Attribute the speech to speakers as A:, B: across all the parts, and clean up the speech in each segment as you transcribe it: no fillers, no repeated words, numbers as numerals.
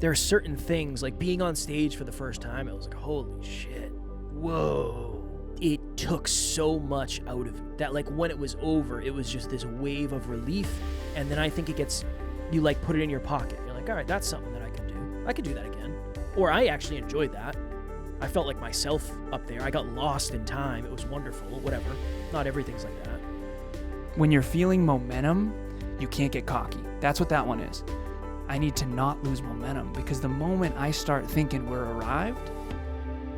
A: there are certain things, like being on stage for the first time, I was like, holy shit, whoa. It took so much out of me that, like, when it was over, it was just this wave of relief. And then I think you like put it in your pocket. You're like, all right, that's something that I can do. I could do that again. Or I actually enjoyed that. I felt like myself up there. I got lost in time. It was wonderful, whatever. Not everything's like that.
B: When you're feeling momentum, you can't get cocky. That's what that one is. I need to not lose momentum, because the moment I start thinking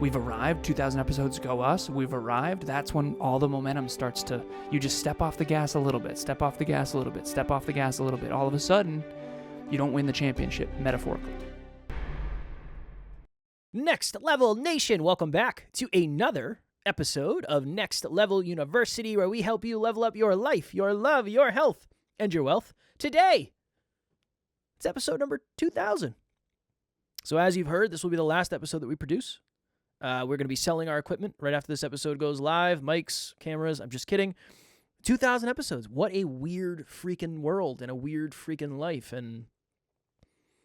B: we've arrived, 2,000 episodes go us, we've arrived, that's when all the momentum starts to, you just step off the gas a little bit, step off the gas a little bit, step off the gas a little bit. All of a sudden, you don't win the championship, metaphorically.
A: Next Level Nation, welcome back to another episode of Next Level University, where we help you level up your life, your love, your health, and your wealth. Today, it's episode number 2000. So as you've heard, this will be the last episode that we produce. We're going to be selling our equipment right after this episode goes live. Mics, cameras, I'm just kidding. 2,000 episodes. What a weird freaking world and a weird freaking life. And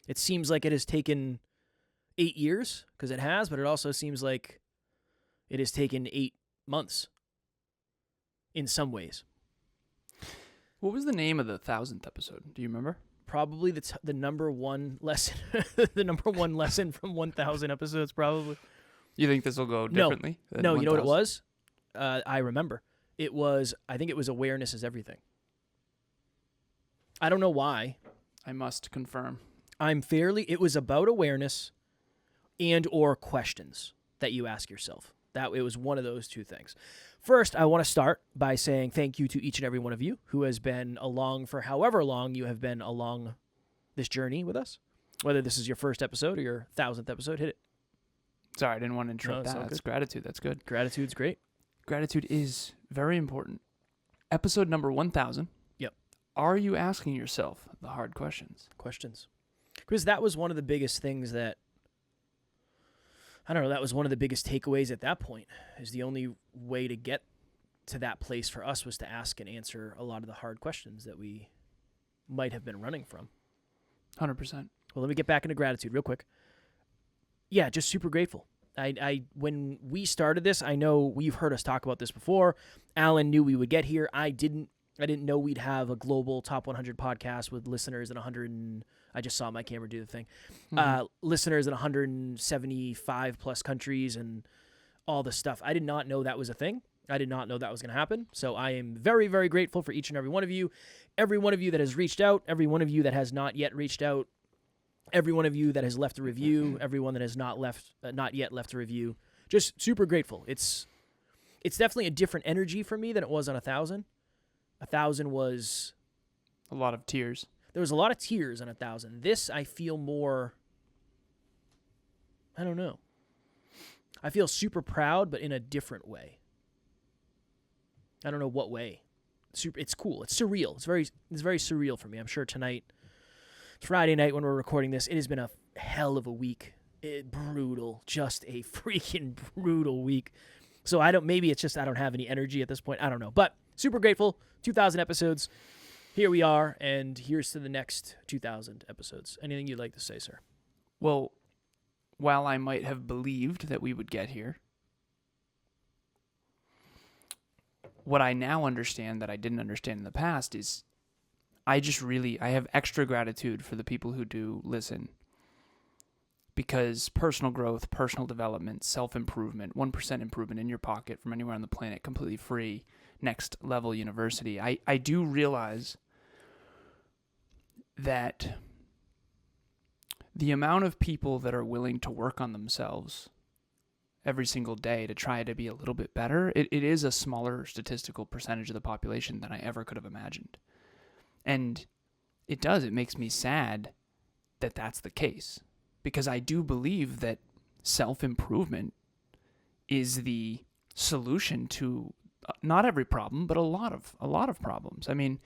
A: it seems like it has taken 8 years, because it has, but it also seems like it has taken 8 months in some ways.
B: What was the name of the 1,000th episode? Do you remember?
A: Probably the number one lesson, the number one lesson from 1,000 episodes, probably.
B: You think this will go differently?
A: No, you know what it was? I remember. I think it was awareness is everything. I don't know why.
B: I must confirm.
A: It was about awareness and or questions that you ask yourself. That it was one of those two things. First, I want to start by saying thank you to each and every one of you who has been along for however long you have been along this journey with us. Whether this is your first episode or your 1,000th episode, hit it.
B: Sorry, I didn't want to interrupt that. That's gratitude. That's good.
A: Gratitude's great.
B: Gratitude is very important. Episode number 1,000.
A: Yep.
B: Are you asking yourself the hard questions?
A: Because that was one of the biggest things that, I don't know, that was one of the biggest takeaways at that point, is the only way to get to that place for us was to ask and answer a lot of the hard questions that we might have been running from.
B: 100%.
A: Well, let me get back into gratitude real quick. Yeah, just super grateful. I when we started this, I know we've heard us talk about this before. Alan knew we would get here. I didn't know we'd have a global top 100 podcast with listeners in 100 and I just saw my camera do the thing. Listeners in 175 plus countries and all this stuff. I did not know that was a thing. I did not know that was going to happen. So I am very, very grateful for each and every one of you. Every one of you that has reached out, every one of you that has not yet reached out, every one of you that has left a review, everyone that has not yet left a review. Just super grateful. It's definitely a different energy for me than it was on 1,000. 1,000 was
B: a lot of tears.
A: There was a lot of tears on 1,000. This, I feel more, I don't know. I feel super proud, but in a different way. I don't know what way. It's cool. It's surreal. It's very surreal for me. I'm sure tonight, Friday night when we're recording this, it has been a hell of a week. Brutal. Just a freaking brutal week. So maybe it's just I don't have any energy at this point. I don't know. But super grateful. 2,000 episodes. Here we are, and here's to the next 2,000 episodes. Anything you'd like to say, sir?
B: Well, while I might have believed that we would get here, what I now understand that I didn't understand in the past is I have extra gratitude for the people who do listen, because personal growth, personal development, self-improvement, 1% improvement in your pocket from anywhere on the planet, completely free, Next Level University. I do realize that the amount of people that are willing to work on themselves every single day to try to be a little bit better, it is a smaller statistical percentage of the population than I ever could have imagined. And it makes me sad that that's the case, because I do believe that self-improvement is the solution to not every problem, but a lot of problems. I mean,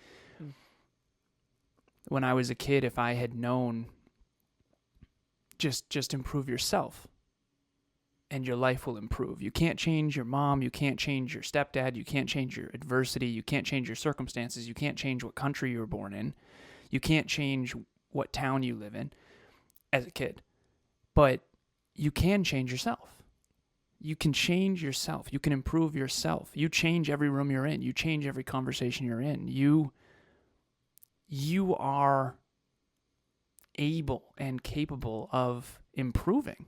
B: when I was a kid, if I had known just improve yourself and your life will improve. You can't change your mom, you can't change your stepdad, you can't change your adversity, you can't change your circumstances, you can't change what country you were born in, you can't change what town you live in. as a kid. But you can change yourself. You can change yourself. You can improve yourself. You change every room you're in. You change every conversation you're in. You are able and capable of improving.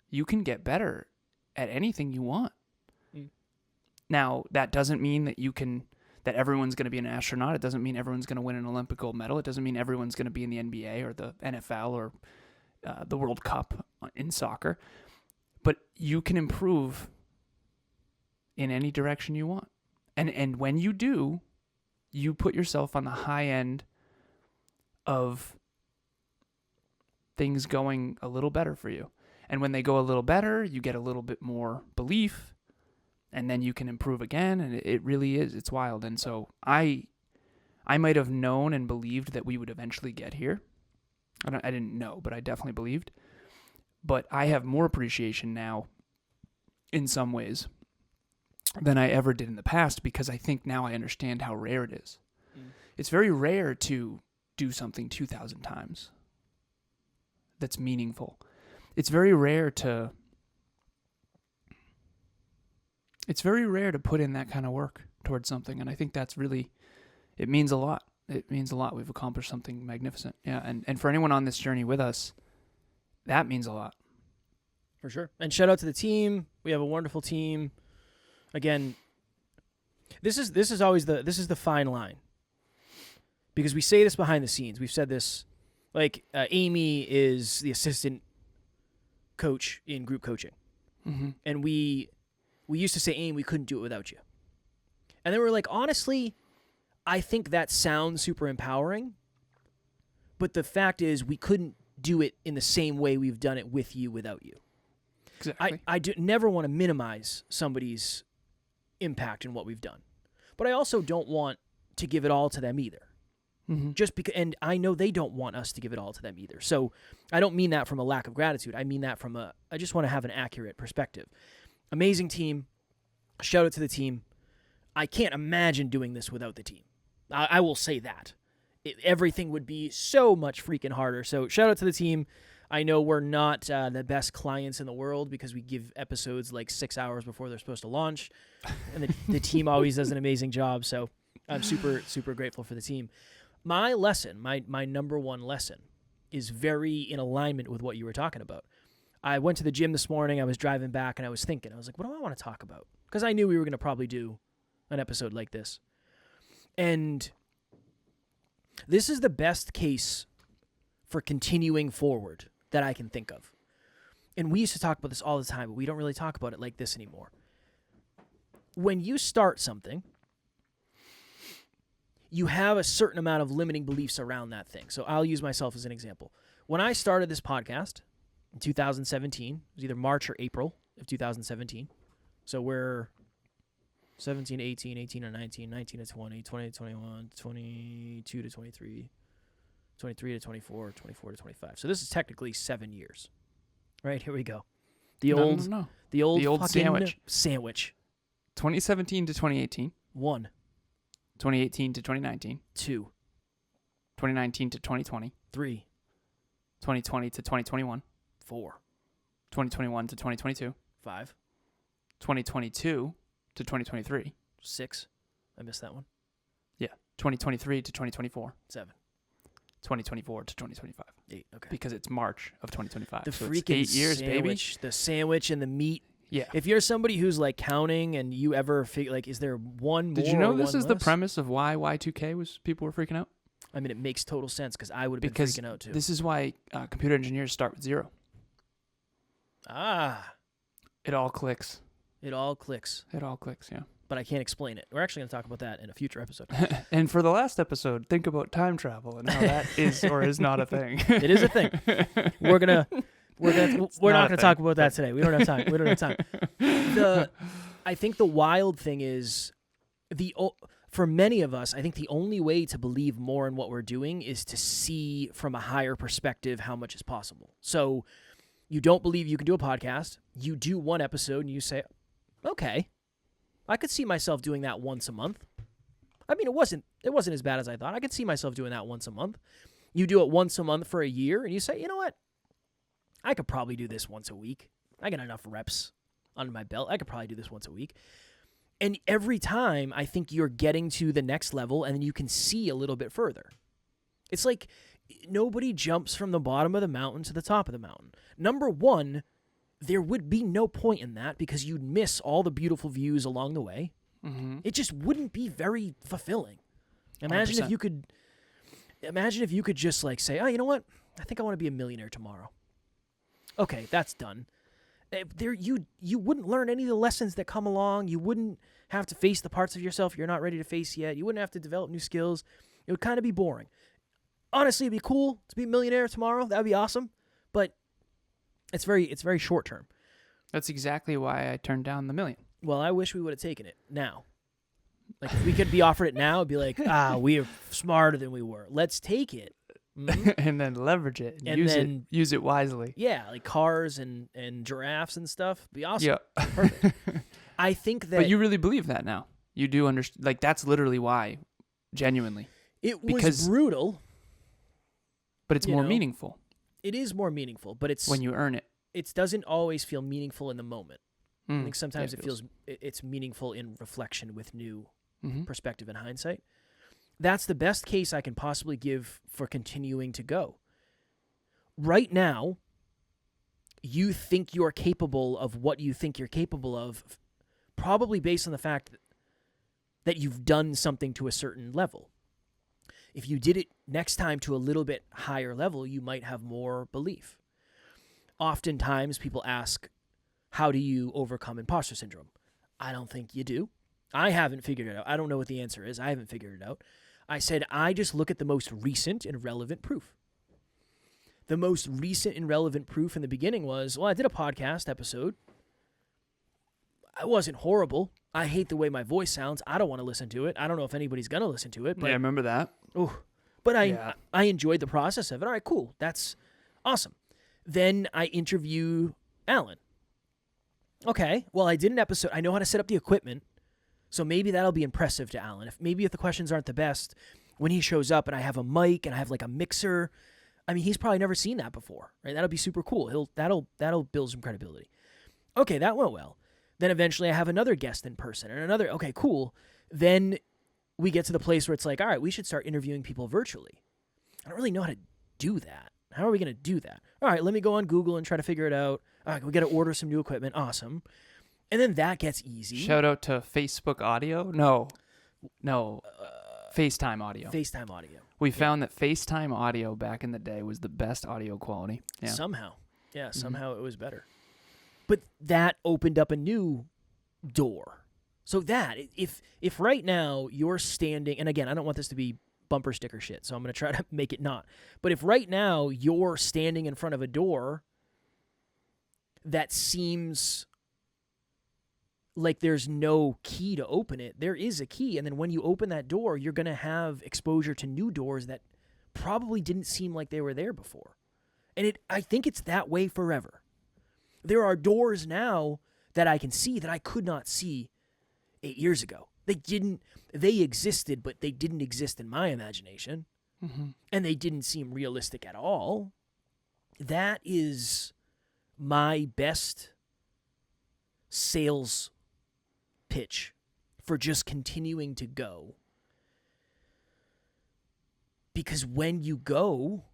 B: You can get better at anything you want. Now, that doesn't mean that everyone's going to be an astronaut. It doesn't mean everyone's going to win an Olympic gold medal. It doesn't mean everyone's going to be in the NBA or the NFL or the World Cup in soccer. But you can improve in any direction you want. And when you do, you put yourself on the high end of things going a little better for you. And when they go a little better, you get a little bit more belief, and then you can improve again. And it really is. It's wild. And so I might have known and believed that we would eventually get here. I didn't know, but I definitely believed. But I have more appreciation now in some ways than I ever did in the past, because I think now I understand how rare it is. It's very rare to do something 2,000 times that's meaningful. It's very rare to put in that kind of work towards something, and I think that's really, it means a lot. It means a lot. We've accomplished something magnificent. Yeah, and for anyone on this journey with us, that means a lot.
A: For sure. And shout out to the team. We have a wonderful team. Again, this is always the fine line, because we say this behind the scenes. We've said this, like Amy is the assistant coach in group coaching, and we used to say, Amy, we couldn't do it without you. And then we're like, honestly, I think that sounds super empowering, but the fact is we couldn't do it in the same way we've done it with you without you.
B: Exactly.
A: I never want to minimize somebody's impact in what we've done, but I also don't want to give it all to them either. Just because, and I know they don't want us to give it all to them either. So I don't mean that from a lack of gratitude. I mean that from I just want to have an accurate perspective. Amazing team. Shout out to the team. I can't imagine doing this without the team. I will say that. Everything would be so much freaking harder. So shout out to the team. I know we're not the best clients in the world, because we give episodes like 6 hours before they're supposed to launch. And the team always does an amazing job. So I'm super, super grateful for the team. My lesson, my number one lesson, is very in alignment with what you were talking about. I went to the gym this morning. I was driving back, and I was thinking, I was like, what do I want to talk about? Because I knew we were going to probably do an episode like this. And this is the best case for continuing forward that I can think of. And we used to talk about this all the time, but we don't really talk about it like this anymore. When you start something, you have a certain amount of limiting beliefs around that thing. So I'll use myself as an example. When I started this podcast in 2017, it was either March or April of 2017. So we're 17 to 18, 18 to 19, 19 to 20, 20 to 21, 22 to 23, 23 to 24, 24 to 25. So this is technically 7 years. Right, here we go. The old sandwich.
B: 2017 to 2018.
A: 1.
B: 2018 to 2019.
A: 2.
B: 2019 to 2020.
A: 3.
B: 2020 to 2021.
A: 4.
B: 2021 to 2022.
A: 5.
B: 2022 to 2023.
A: 6. I missed that one.
B: Yeah. 2023 to 2024.
A: 7.
B: 2024 to 2025.
A: 8. Okay.
B: Because it's March of 2025.
A: The
B: so
A: freaking
B: it's 8 years,
A: sandwich,
B: baby.
A: the sandwich and the meat.
B: Yeah.
A: If you're somebody who's like counting and you ever figure, like, is there one more?
B: Did you know
A: or
B: this
A: one
B: is the
A: less?
B: premise of why Y2K was people were freaking out?
A: I mean, it makes total sense, because I would have been
B: Because
A: freaking out too.
B: this is why computer engineers start with 0. It all clicks.
A: It all clicks,
B: It all clicks, yeah.
A: but I can't explain it. We're actually going to talk about that in a future episode.
B: And for the last episode, think about time travel and how that is or is not a thing.
A: It is a thing. We're not going to talk about that today. We don't have time. I think the wild thing is for many of us, I think the only way to believe more in what we're doing is to see from a higher perspective how much is possible. So you don't believe you can do a podcast. You do one episode and you say, okay, I could see myself doing that once a month. I mean, it wasn't as bad as I thought. I could see myself doing that once a month. You do it once a month for a year and you say, you know what? I could probably do this once a week. I got enough reps under my belt. I could probably do this once a week. And every time, I think you're getting to the next level, and then you can see a little bit further. It's like nobody jumps from the bottom of the mountain to the top of the mountain. Number one, there would be no point in that because you'd miss all the beautiful views along the way.
B: Mm-hmm.
A: It just wouldn't be very fulfilling. Imagine
B: 100%.
A: if you could just like say, oh, you know what? I think I want to be a millionaire tomorrow. Okay, that's done. You wouldn't learn any of the lessons that come along. You wouldn't have to face the parts of yourself you're not ready to face yet. You wouldn't have to develop new skills. It would kind of be boring. Honestly, it'd be cool to be a millionaire tomorrow. That would be awesome. But it's very short term.
B: That's exactly why I turned down the $1 million.
A: Well, I wish we would have taken it now. Like, if we could be offered it now, it'd be like, we are smarter than we were. Let's take it. Mm-hmm.
B: And then leverage it and use it wisely.
A: Yeah, like cars and giraffes and stuff. Be awesome.
B: Yeah.
A: Perfect. I think that...
B: But you really believe that now. You do understand. Like, that's literally why, genuinely.
A: It was
B: because,
A: brutal.
B: But it's more meaningful.
A: It is more meaningful, but it's...
B: when you earn it.
A: It doesn't always feel meaningful in the moment. I think sometimes it's meaningful in reflection with new perspective and hindsight. That's the best case I can possibly give for continuing to go. Right now, you think you're capable of what you think you're capable of, probably based on the fact that you've done something to a certain level. If you did it next time to a little bit higher level, you might have more belief. Oftentimes, people ask, how do you overcome imposter syndrome? I don't think you do. I haven't figured it out. I don't know what the answer is. I haven't figured it out. I said, I just look at the most recent and relevant proof. The most recent and relevant proof in the beginning was, well, I did a podcast episode. I wasn't horrible. I hate the way my voice sounds. I don't want to listen to it. I don't know if anybody's going to listen to it. But,
B: yeah, I remember that.
A: But I enjoyed the process of it. All right, cool. That's awesome. Then I interview Alan. Okay, well, I did an episode. I know how to set up the equipment, so maybe that'll be impressive to Alan. If the questions aren't the best, when he shows up and I have a mic and I have like a mixer, I mean, he's probably never seen that before, right? That'll be super cool. That'll build some credibility. Okay, that went well. Then eventually I have another guest in person and another. Okay, cool. Then we get to the place where it's like, all right, we should start interviewing people virtually. I don't really know how to do that. How are we going to do that? All right, let me go on Google and try to figure it out. All right, we got to order some new equipment. Awesome. And then that gets easy.
B: Shout out to Facebook audio. No. FaceTime audio.
A: FaceTime audio.
B: We found that FaceTime audio back in the day was the best audio quality. Yeah.
A: Somehow. Yeah, somehow it was better. But that opened up a new door. So that, if right now you're standing, and again, I don't want this to be bumper sticker shit, so I'm going to try to make it not. But if right now you're standing in front of a door that seems like there's no key to open it, there is a key. And then when you open that door, you're going to have exposure to new doors that probably didn't seem like they were there before. And I think it's that way forever. There are doors now that I can see that I could not see 8 years ago. They existed, but they didn't exist in my imagination. And they didn't seem realistic at all. That is my best sales pitch for just continuing to go. Because when you go,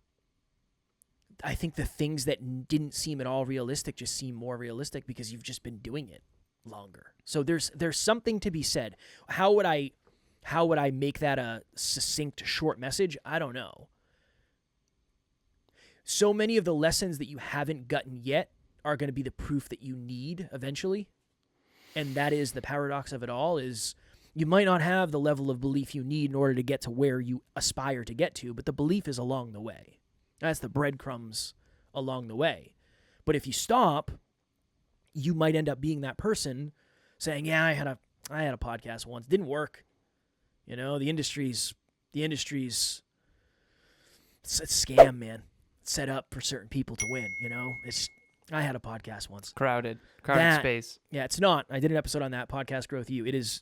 A: I think the things that didn't seem at all realistic just seem more realistic because you've just been doing it longer. So there's something to be said. How would I make that a succinct, short message? I don't know. So many of the lessons that you haven't gotten yet are going to be the proof that you need eventually. And that is the paradox of it all, is you might not have the level of belief you need in order to get to where you aspire to get to, but the belief is along the way. That's the breadcrumbs along the way. But if you stop, you might end up being that person saying, yeah, I had a podcast once. Didn't work. The industry's it's a scam, man. It's set up for certain people to win, I had a podcast once.
B: Crowded space.
A: Yeah, it's not. I did an episode on that, Podcast Growth U. It is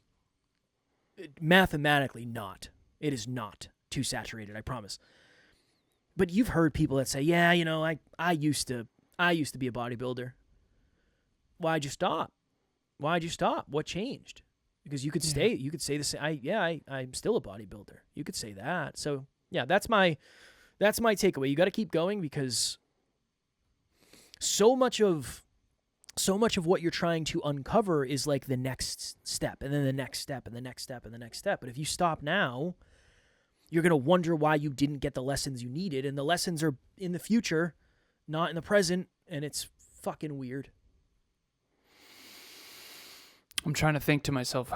A: mathematically not. It is not too saturated, I promise. But you've heard people that say, yeah, I used to I used to be a bodybuilder. Why'd you stop? Why'd you stop? What changed? Because you could stay. You could say the same. I'm still a bodybuilder. You could say that. So yeah, that's my takeaway. You got to keep going because so much of what you're trying to uncover is like the next step, and then the next step, and the next step, and the next step. But if you stop now, you're gonna wonder why you didn't get the lessons you needed, and the lessons are in the future, not in the present, and it's fucking weird.
B: I'm trying to think to myself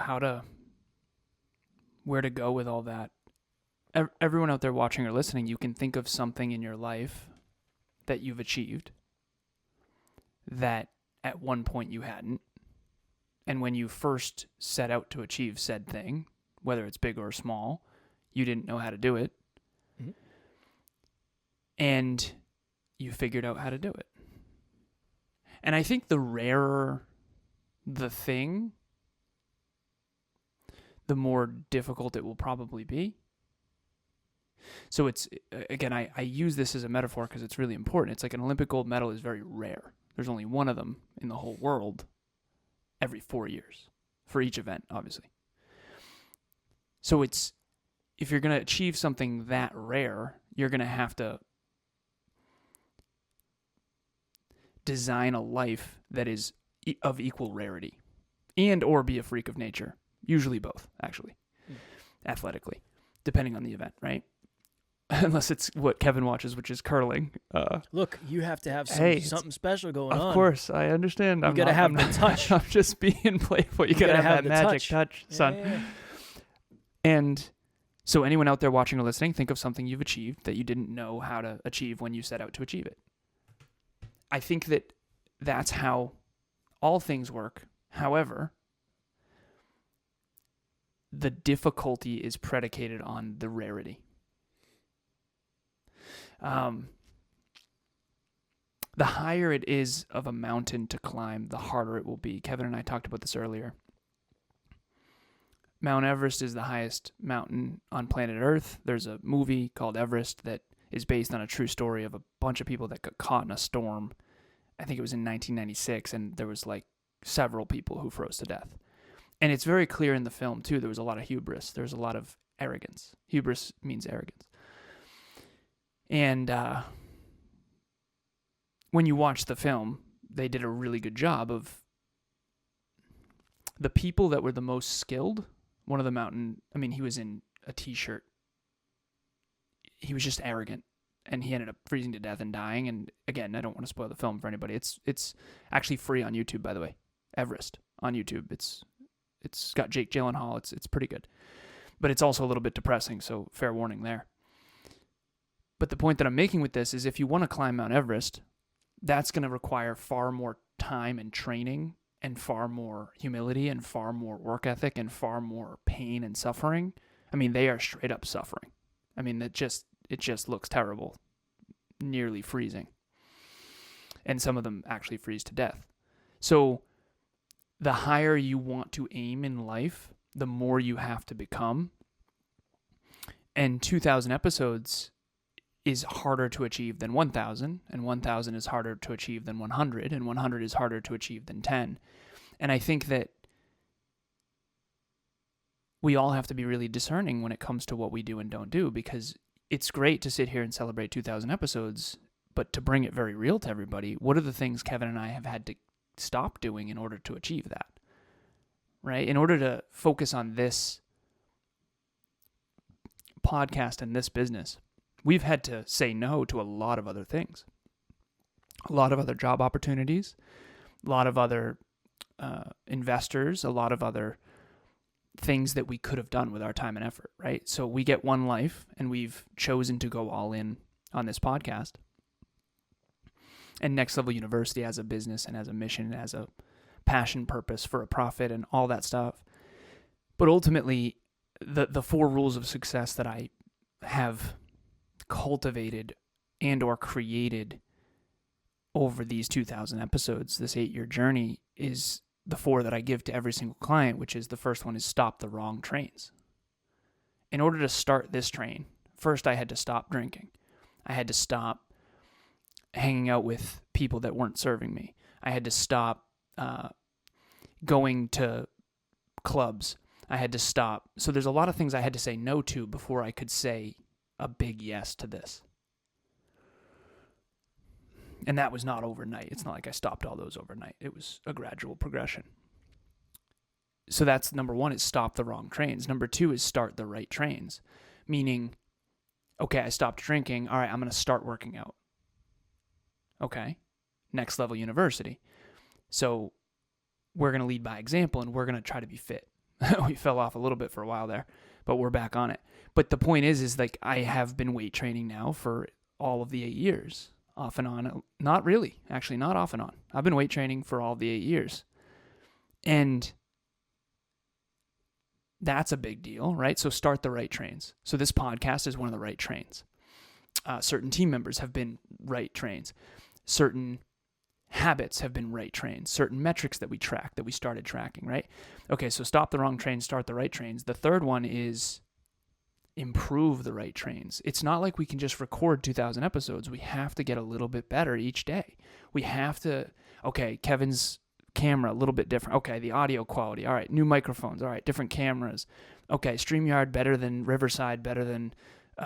B: where to go with all that. Everyone out there watching or listening, you can think of something in your life that you've achieved that at one point you hadn't. And when you first set out to achieve said thing, whether it's big or small, you didn't know how to do it. Mm-hmm. And you figured out how to do it. And I think the rarer the thing, the more difficult it will probably be. So it's, again, I use this as a metaphor because it's really important. It's like an Olympic gold medal is very rare. There's only one of them in the whole world every 4 years for each event, obviously. So it's, if you're going to achieve something that rare, you're going to have to design a life that is of equal rarity and or be a freak of nature. Usually both, actually, athletically, depending on the event, right? Unless it's what Kevin watches, which is curling.
A: Look, you have to have something special going on.
B: Of course, I understand.
A: You got to have the touch.
B: I'm just being playful. You got to have that magic touch, son. Yeah. And so anyone out there watching or listening, think of something you've achieved that you didn't know how to achieve when you set out to achieve it. I think that that's how all things work. However, the difficulty is predicated on the rarity. The higher it is of a mountain to climb, the harder it will be. Kevin and I talked about this earlier. Mount Everest is the highest mountain on planet Earth. There's a movie called Everest that is based on a true story of a bunch of people that got caught in a storm. I think it was in 1996, and there was like several people who froze to death. And it's very clear in the film, too. There was a lot of hubris. There's a lot of arrogance. Hubris means arrogance. And when you watch the film, they did a really good job of the people that were the most skilled. One of the mountain, I mean, he was in a t-shirt. He was just arrogant, and he ended up freezing to death and dying. And again, I don't want to spoil the film for anybody. It's actually free on YouTube, by the way. Everest on YouTube. It's got Jake Gyllenhaal. It's pretty good, but it's also a little bit depressing. So fair warning there. But the point that I'm making with this is if you want to climb Mount Everest, that's going to require far more time and training and far more humility and far more work ethic and far more pain and suffering. I mean, they are straight up suffering. I mean, it just looks terrible, nearly freezing. And some of them actually freeze to death. So the higher you want to aim in life, the more you have to become. And 2,000 episodes is harder to achieve than 1,000, and 1,000 is harder to achieve than 100, and 100 is harder to achieve than 10. And I think that we all have to be really discerning when it comes to what we do and don't do, because it's great to sit here and celebrate 2,000 episodes, but to bring it very real to everybody, what are the things Kevin and I have had to stop doing in order to achieve that, right? In order to focus on this podcast and this business, we've had to say no to a lot of other things, a lot of other job opportunities, a lot of other investors, a lot of other things that we could have done with our time and effort, right? So we get one life, and we've chosen to go all in on this podcast and Next Level University as a business and as a mission, as a passion, purpose for a profit and all that stuff. But ultimately, the 4 rules of success that I have cultivated and or created over these 2,000 episodes, this 8-year journey, is the 4 that I give to every single client, which is the first one is stop the wrong trains. In order to start this train, first I had to stop drinking. I had to stop hanging out with people that weren't serving me. I had to stop going to clubs. I had to stop. So there's a lot of things I had to say no to before I could say a big yes to this. And that was not overnight. It's not like I stopped all those overnight. It was a gradual progression. So that's number one, is stop the wrong trains. Number two is start the right trains. Meaning, okay, I stopped drinking. All right, I'm going to start working out. Okay, Next Level University. So we're going to lead by example, and we're going to try to be fit. We fell off a little bit for a while there, but we're back on it. But the point is like I have been weight training now for all of the 8 years, off and on. Not really, actually, not off and on. I've been weight training for all of the 8 years. And that's a big deal, right? So start the right trains. So this podcast is one of the right trains. Certain team members have been right trains. Certain habits have been right trains. Certain metrics that we track, that we started tracking, right? Okay, so stop the wrong trains, start the right trains. The third one is improve the right trains. It's not like we can just record 2,000 episodes. We have to get a little bit better each day. We have to, okay, Kevin's camera a little bit different. Okay, the audio quality. All right, new microphones. All right, different cameras. Okay, StreamYard better than Riverside, better than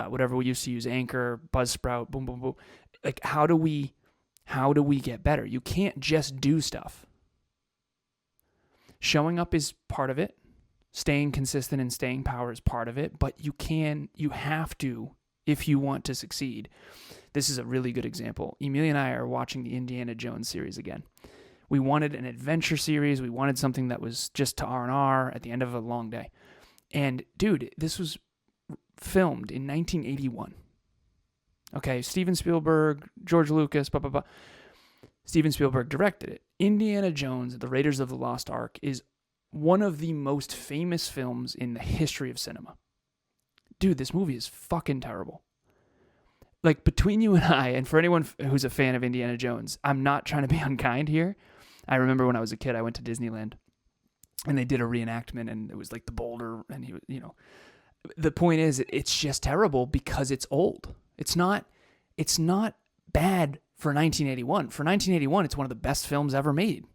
B: whatever we used to use, Anchor, Buzzsprout, boom, boom, boom. Like, how do we get better? You can't just do stuff. Showing up is part of it. Staying consistent and staying power is part of it, but you have to, if you want to succeed. This is a really good example. Emilia and I are watching the Indiana Jones series again. We wanted an adventure series. We wanted something that was just to R&R at the end of a long day. And dude, this was filmed in 1981. Okay, Steven Spielberg, George Lucas, blah, blah, blah. Steven Spielberg directed it. Indiana Jones, The Raiders of the Lost Ark, is one of the most famous films in the history of cinema. Dude, this movie is fucking terrible. Like, between you and I, and for anyone who's a fan of Indiana Jones, I'm not trying to be unkind here. I remember when I was a kid, I went to Disneyland, and they did a reenactment, and it was like the boulder, and he was, the point is, it's just terrible because it's old. It's not bad for 1981. For 1981, it's one of the best films ever made.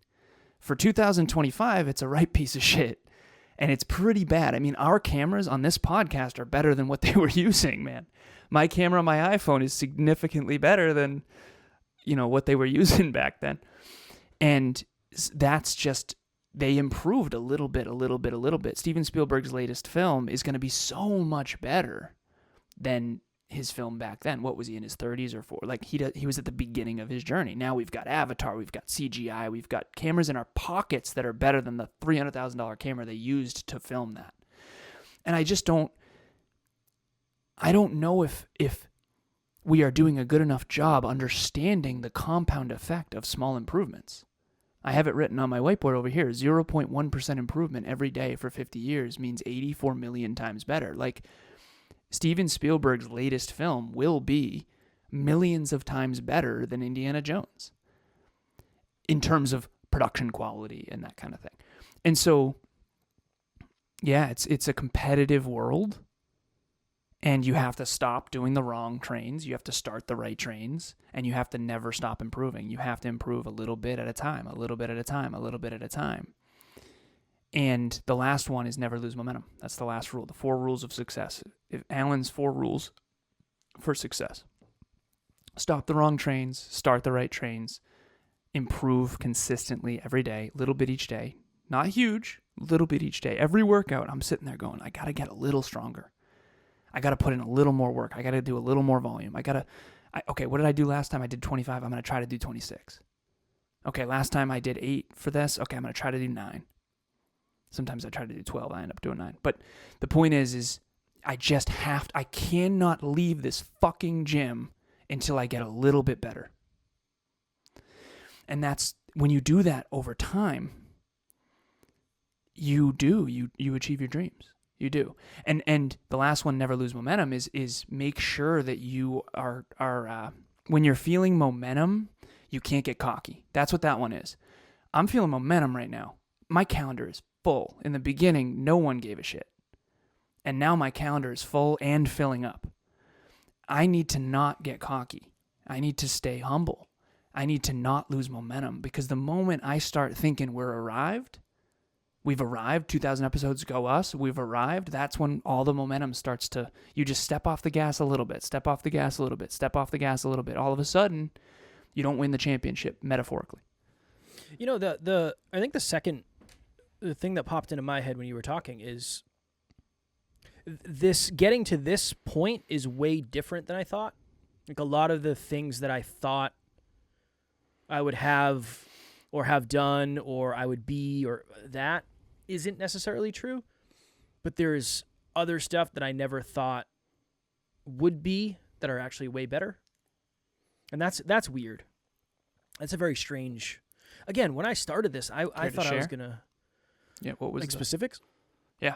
B: For 2025, it's a right piece of shit. And it's pretty bad. I mean, our cameras on this podcast are better than what they were using, man. My camera on my iPhone is significantly better than, what they were using back then. And that's just, they improved a little bit. Steven Spielberg's latest film is going to be so much better than his film back then. What was he, in his 30s or 40s? Like, he was at the beginning of his journey. Now we've got Avatar, we've got CGI, we've got cameras in our pockets that are better than the $300,000 camera they used to film that. And I don't know if we are doing a good enough job understanding the compound effect of small improvements. I have it written on my whiteboard over here. 0.1% improvement every day for 50 years means 84 million times better. Like, Steven Spielberg's latest film will be millions of times better than Indiana Jones in terms of production quality and that kind of thing. And so, yeah, it's a competitive world, and you have to stop doing the wrong trains. You have to start the right trains, and you have to never stop improving. You have to improve a little bit at a time, a little bit at a time, a little bit at a time. And the last one is never lose momentum. That's the last rule, the 4 rules of success. If Alan's 4 rules for success: stop the wrong trains, start the right trains, improve consistently every day, little bit each day. Not huge, little bit each day. Every workout, I'm sitting there going, I got to get a little stronger. I got to put in a little more work. I got to do a little more volume. Okay, what did I do last time? I did 25. I'm going to try to do 26. Okay, last time I did 8 for this. Okay, I'm going to try to do 9. Sometimes I try to do 12. I end up doing 9. But the point is I cannot leave this fucking gym until I get a little bit better. And that's, when you do that over time, you achieve your dreams. You do. And the last one, never lose momentum, is make sure that you are when you're feeling momentum, you can't get cocky. That's what that one is. I'm feeling momentum right now. My calendar is full. In the beginning, no one gave a shit. And now my calendar is full and filling up. I need to not get cocky. I need to stay humble. I need to not lose momentum, because the moment I start thinking we've arrived, 2,000 episodes go us, we've arrived, that's when all the momentum starts to, you just step off the gas a little bit, step off the gas a little bit, step off the gas a little bit. All of a sudden, you don't win the championship, metaphorically.
A: You know, I think the thing that popped into my head when you were talking is this getting to this point is way different than I thought. Like a lot of the things that I thought I would have or have done or I would be or that isn't necessarily true. But there's other stuff that I never thought would be that are actually way better. And that's weird. That's a very strange. Again, when I started this, I thought I was going to.
B: Yeah, what was
A: specifics?
B: Yeah.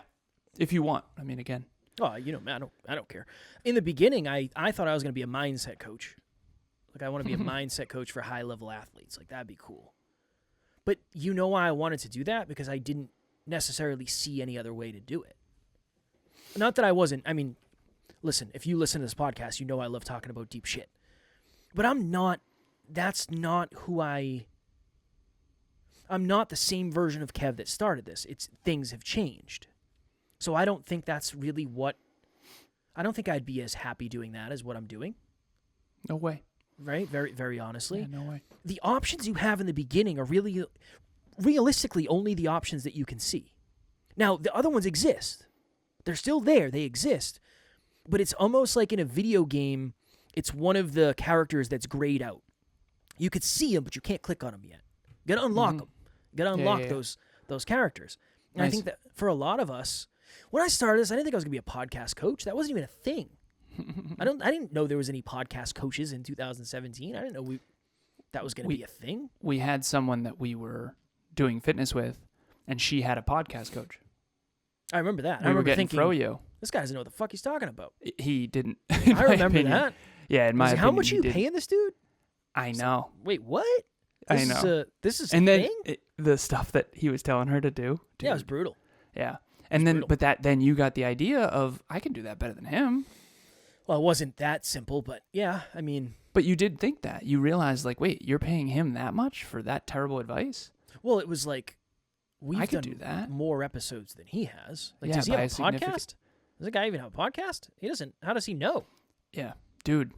B: If you want. I mean, again.
A: Oh, you know, I don't care. In the beginning, I thought I was going to be a mindset coach. Like, I want to be a mindset coach for high-level athletes. Like, that'd be cool. But you know why I wanted to do that? Because I didn't necessarily see any other way to do it. Not that I wasn't. I mean, listen, if you listen to this podcast, you know I love talking about deep shit. But I'm not. That's not who I'm not the same version of Kev that started this. Things have changed. So I don't think that's really I don't think I'd be as happy doing that as what I'm doing.
B: No way.
A: Right? Very, very honestly.
B: Yeah, no way.
A: The options you have in the beginning are really, realistically, only the options that you can see. Now, the other ones exist. They're still there. They exist. But it's almost like in a video game, it's one of the characters that's grayed out. You could see them, but you can't click on them yet. You got to unlock them. You got to unlock those characters. And
B: Nice.
A: I think that for a lot of us, when I started this, I didn't think I was going to be a podcast coach. That wasn't even a thing. I didn't know there was any podcast coaches in 2017. I didn't know that was going to be a thing.
B: We had someone that we were doing fitness with, and she had a podcast coach.
A: I remember that.
B: We
A: I remember
B: were getting
A: thinking,
B: froyo.
A: this guy doesn't know what the fuck he's talking about.
B: He didn't.
A: I remember that.
B: Yeah, in my opinion,
A: How much are
B: he
A: you
B: didn't.
A: paying this dude?
B: I know.
A: Wait, what?
B: I know.
A: This is
B: And
A: a
B: then
A: thing?
B: the stuff that he was telling her to do. Dude.
A: Yeah, it was brutal.
B: Yeah. And then,
A: brutal.
B: but then you got the idea of, I can do that better than him.
A: Well, it wasn't that simple, but yeah, I mean.
B: But you did think that. You realized, like, wait, you're paying him that much for that terrible advice?
A: Well, it was like, we've
B: I could
A: done
B: do that.
A: more episodes than he has. Like,
B: Yeah,
A: does he
B: by
A: have a
B: a significant-
A: podcast? Does the guy even have a podcast? He doesn't. How does he know?
B: Yeah. Dude.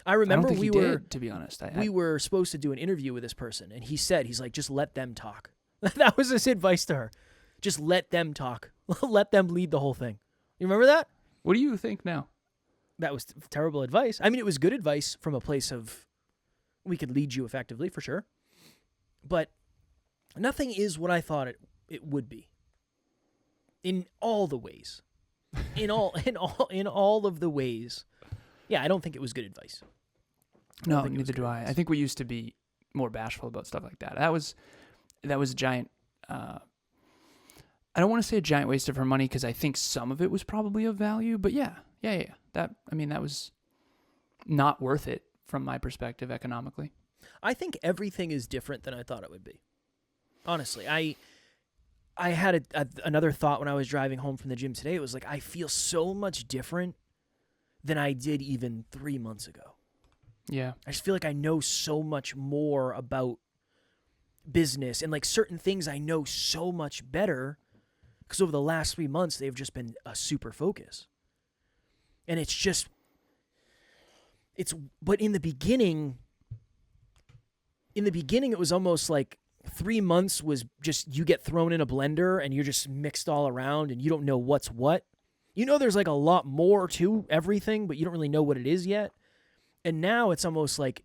A: I remember
B: I don't think
A: we
B: he
A: were,
B: did, to be honest.
A: we were supposed to do an interview with this person, and he's like, just let them talk. That was his advice to her. Just let them talk. Let them lead the whole thing. You remember that?
B: What do you think now?
A: That was terrible advice. I mean, it was good advice from a place of we could lead you effectively, for sure. But nothing is what I thought it would be. In all the ways. In all of the ways. Yeah, I don't think it was good advice.
B: No,
A: think it was
B: neither do
A: good
B: I.
A: advice.
B: I think we used to be more bashful about stuff like that. That was a giant. I don't want to say a giant waste of her money, because I think some of it was probably of value. But yeah. That was not worth it from my perspective economically.
A: I think everything is different than I thought it would be. Honestly, I had another thought when I was driving home from the gym today. It was like, I feel so much different than I did even 3 months ago.
B: Yeah.
A: I just feel like I know so much more about business, and like certain things I know so much better because over the last 3 months, they've just been a super focus. And but in the beginning, it was almost like 3 months was just you get thrown in a blender and you're just mixed all around and you don't know what's what. You know, there's like a lot more to everything, but you don't really know what it is yet. And now it's almost like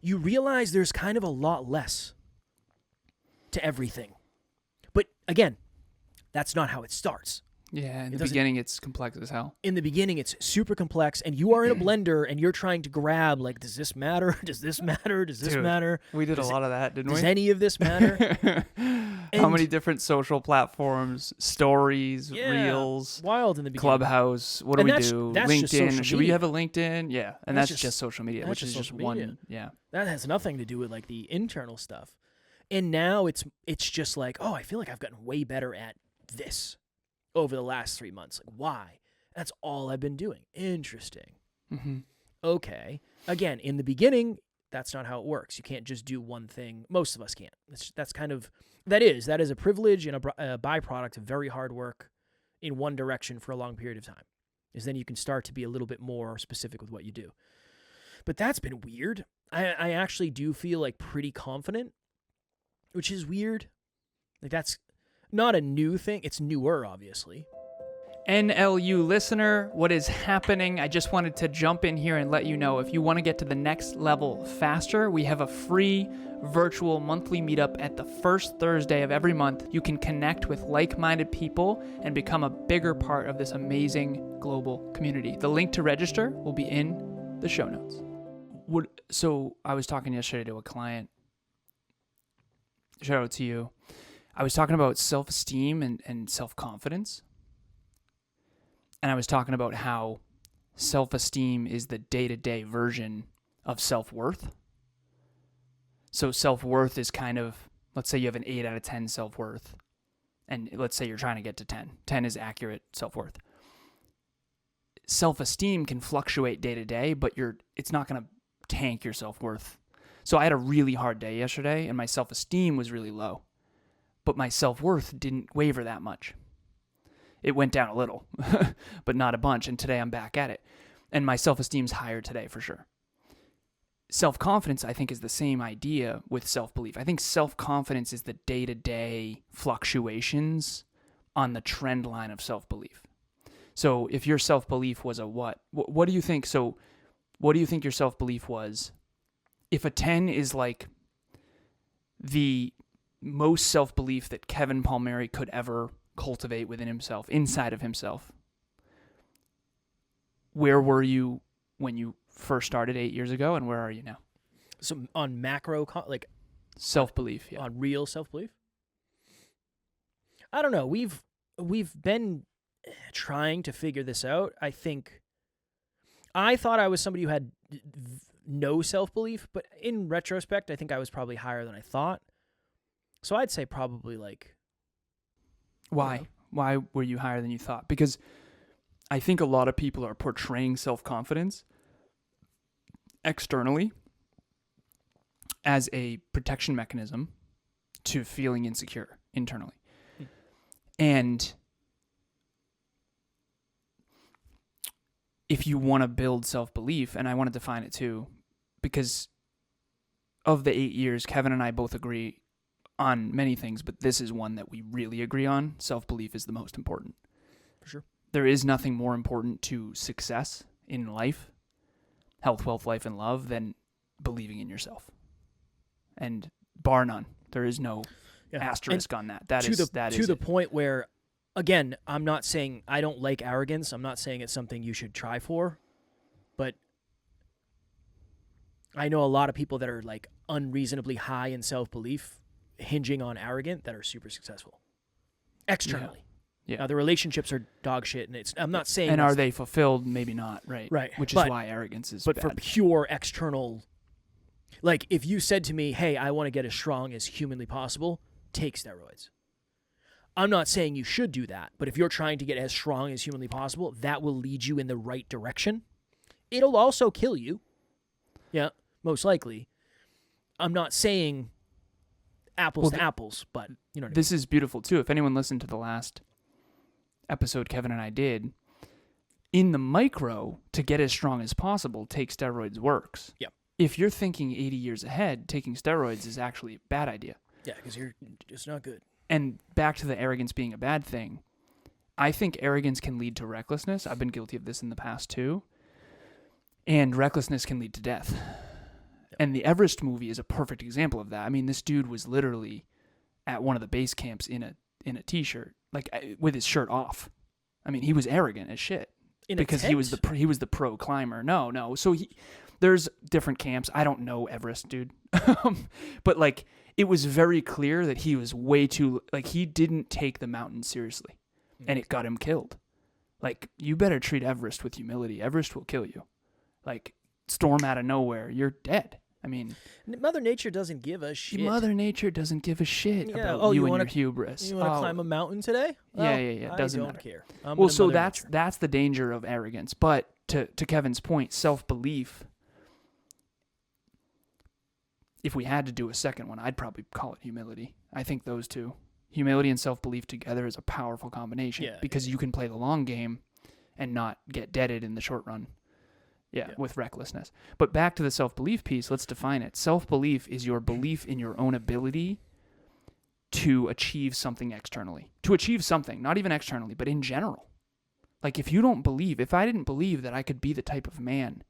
A: you realize there's kind of a lot less to everything. But again, that's not how it starts.
B: Yeah, in the
A: doesn't-
B: beginning, it's complex as hell.
A: In the beginning, it's super complex, and you are in a blender, and you're trying to grab, like, does this matter? Does this matter? Does this
B: Dude,
A: matter?
B: We did
A: Does
B: a lot of that, didn't
A: Does
B: we?
A: any of this matter?
B: How many different social platforms, stories,
A: Yeah,
B: reels,
A: wild in the beginning.
B: Clubhouse? What do
A: And
B: we
A: that's-
B: do?
A: that's just social
B: LinkedIn. Should we
A: media.
B: have a LinkedIn? Yeah, and
A: That's
B: that's
A: just-
B: just social media,
A: that's
B: which
A: just
B: is just
A: social
B: one.
A: media.
B: Yeah.
A: That has nothing to do with, like, the internal stuff. And now it's just like, oh, I feel like I've gotten way better at this over the last 3 months. Like, why? That's all I've been doing. Interesting.
B: Mm-hmm.
A: Okay. Again, in the beginning, That's not how it works. You can't just do one thing. Most of us can't. That is a privilege and a byproduct of very hard work in one direction for a long period of time. Is then you can start to be a little bit more specific with what you do. But that's been weird. I actually do feel like pretty confident, which is weird. Like that's not a new thing. It's newer, obviously.
B: NLU listener, what is happening? I just wanted to jump in here and let you know if you want to get to the next level faster, we have a free virtual monthly meetup at the first Thursday of every month. You can connect with like-minded people and become a bigger part of this amazing global community. The link to register will be in the show notes. So I was talking yesterday to a client. Shout out to you. I was talking about self-esteem and self-confidence. And I was talking about how self-esteem is the day-to-day version of self-worth. So self-worth is kind of, let's say you have an 8 out of 10 self-worth. And let's say you're trying to get to 10. 10 is accurate self-worth. Self-esteem can fluctuate day-to-day, but it's not going to tank your self-worth. So I had a really hard day yesterday, and my self-esteem was really low. But my self-worth didn't waver that much. It went down a little, but not a bunch. And today I'm back at it. And my self-esteem's higher today for sure. Self-confidence, I think, is the same idea with self-belief. I think self-confidence is the day-to-day fluctuations on the trend line of self-belief. So if your self-belief was a what? What do you think? So what do you think your self-belief was? If a 10 is like the most self-belief that Kevin Palmieri could ever cultivate within himself, inside of himself, where were you when you first started 8 years ago, and where are you now?
A: So on macro, like
B: self-belief, yeah.
A: On real self-belief? I don't know. We've been trying to figure this out. I thought I was somebody who had no self-belief, but in retrospect, I think I was probably higher than I thought. So I'd say probably like...
B: Why? Why were you higher than you thought? Because I think a lot of people are portraying self-confidence externally as a protection mechanism to feeling insecure internally. And if you want to build self-belief, and I want to define it too, because of the 8 years, Kevin and I both agree on many things, but this is one that we really agree on. Self-belief is the most important.
A: For sure.
B: There is nothing more important to success in life, health, wealth, life, and love, than believing in yourself. And bar none, there is no asterisk on that. To
A: the point where, again, I'm not saying I don't like arrogance. I'm not saying it's something you should try for, but I know a lot of people that are like unreasonably high in self-belief, hinging on arrogant, that are super successful externally.
B: Yeah.
A: Now, the relationships are dog shit, and I'm not saying.
B: And are they fulfilled? Maybe not. Right.
A: Right.
B: Which is why arrogance is
A: But
B: bad.
A: for pure external, like if you said to me, "Hey, I want to get as strong as humanly possible," take steroids. I'm not saying you should do that, but if you're trying to get as strong as humanly possible, that will lead you in the right direction. It'll also kill you. Yeah, most likely. I'm not saying apples to apples, but you know what I mean.
B: This is beautiful too. If anyone listened to the last episode Kevin and I did, in the micro, to get as strong as possible, take steroids works.
A: Yep.
B: If you're thinking 80 years ahead, taking steroids is actually a bad idea.
A: Yeah, because it's not good.
B: And back to the arrogance being a bad thing, I think arrogance can lead to recklessness. I've been guilty of this in the past too. And recklessness can lead to death. Yep. And the Everest movie is a perfect example of that. I mean, this dude was literally at one of the base camps in a t-shirt, like with his shirt off. I mean, he was arrogant as shit because he was the pro climber. No. So there's different camps. I don't know Everest, dude. But like, it was very clear that he was way too, like, he didn't take the mountain seriously, and it got him killed. Like, you better treat Everest with humility. Everest will kill you. Like, storm out of nowhere, you're dead. I mean,
A: Mother Nature doesn't give a shit.
B: Mother Nature doesn't give a shit about you and your hubris.
A: You want to climb a mountain today?
B: Yeah. It doesn't matter.
A: I don't care.
B: Well, so that's the danger of arrogance. But to Kevin's point, self-belief, if we had to do a second one, I'd probably call it humility. I think those two, humility and self-belief together, is a powerful combination because you can play the long game and not get deaded in the short run. Yeah, with recklessness. But back to the self-belief piece, let's define it. Self-belief is your belief in your own ability to achieve something externally. To achieve something, not even externally, but in general. Like if I didn't believe that I could be the type of man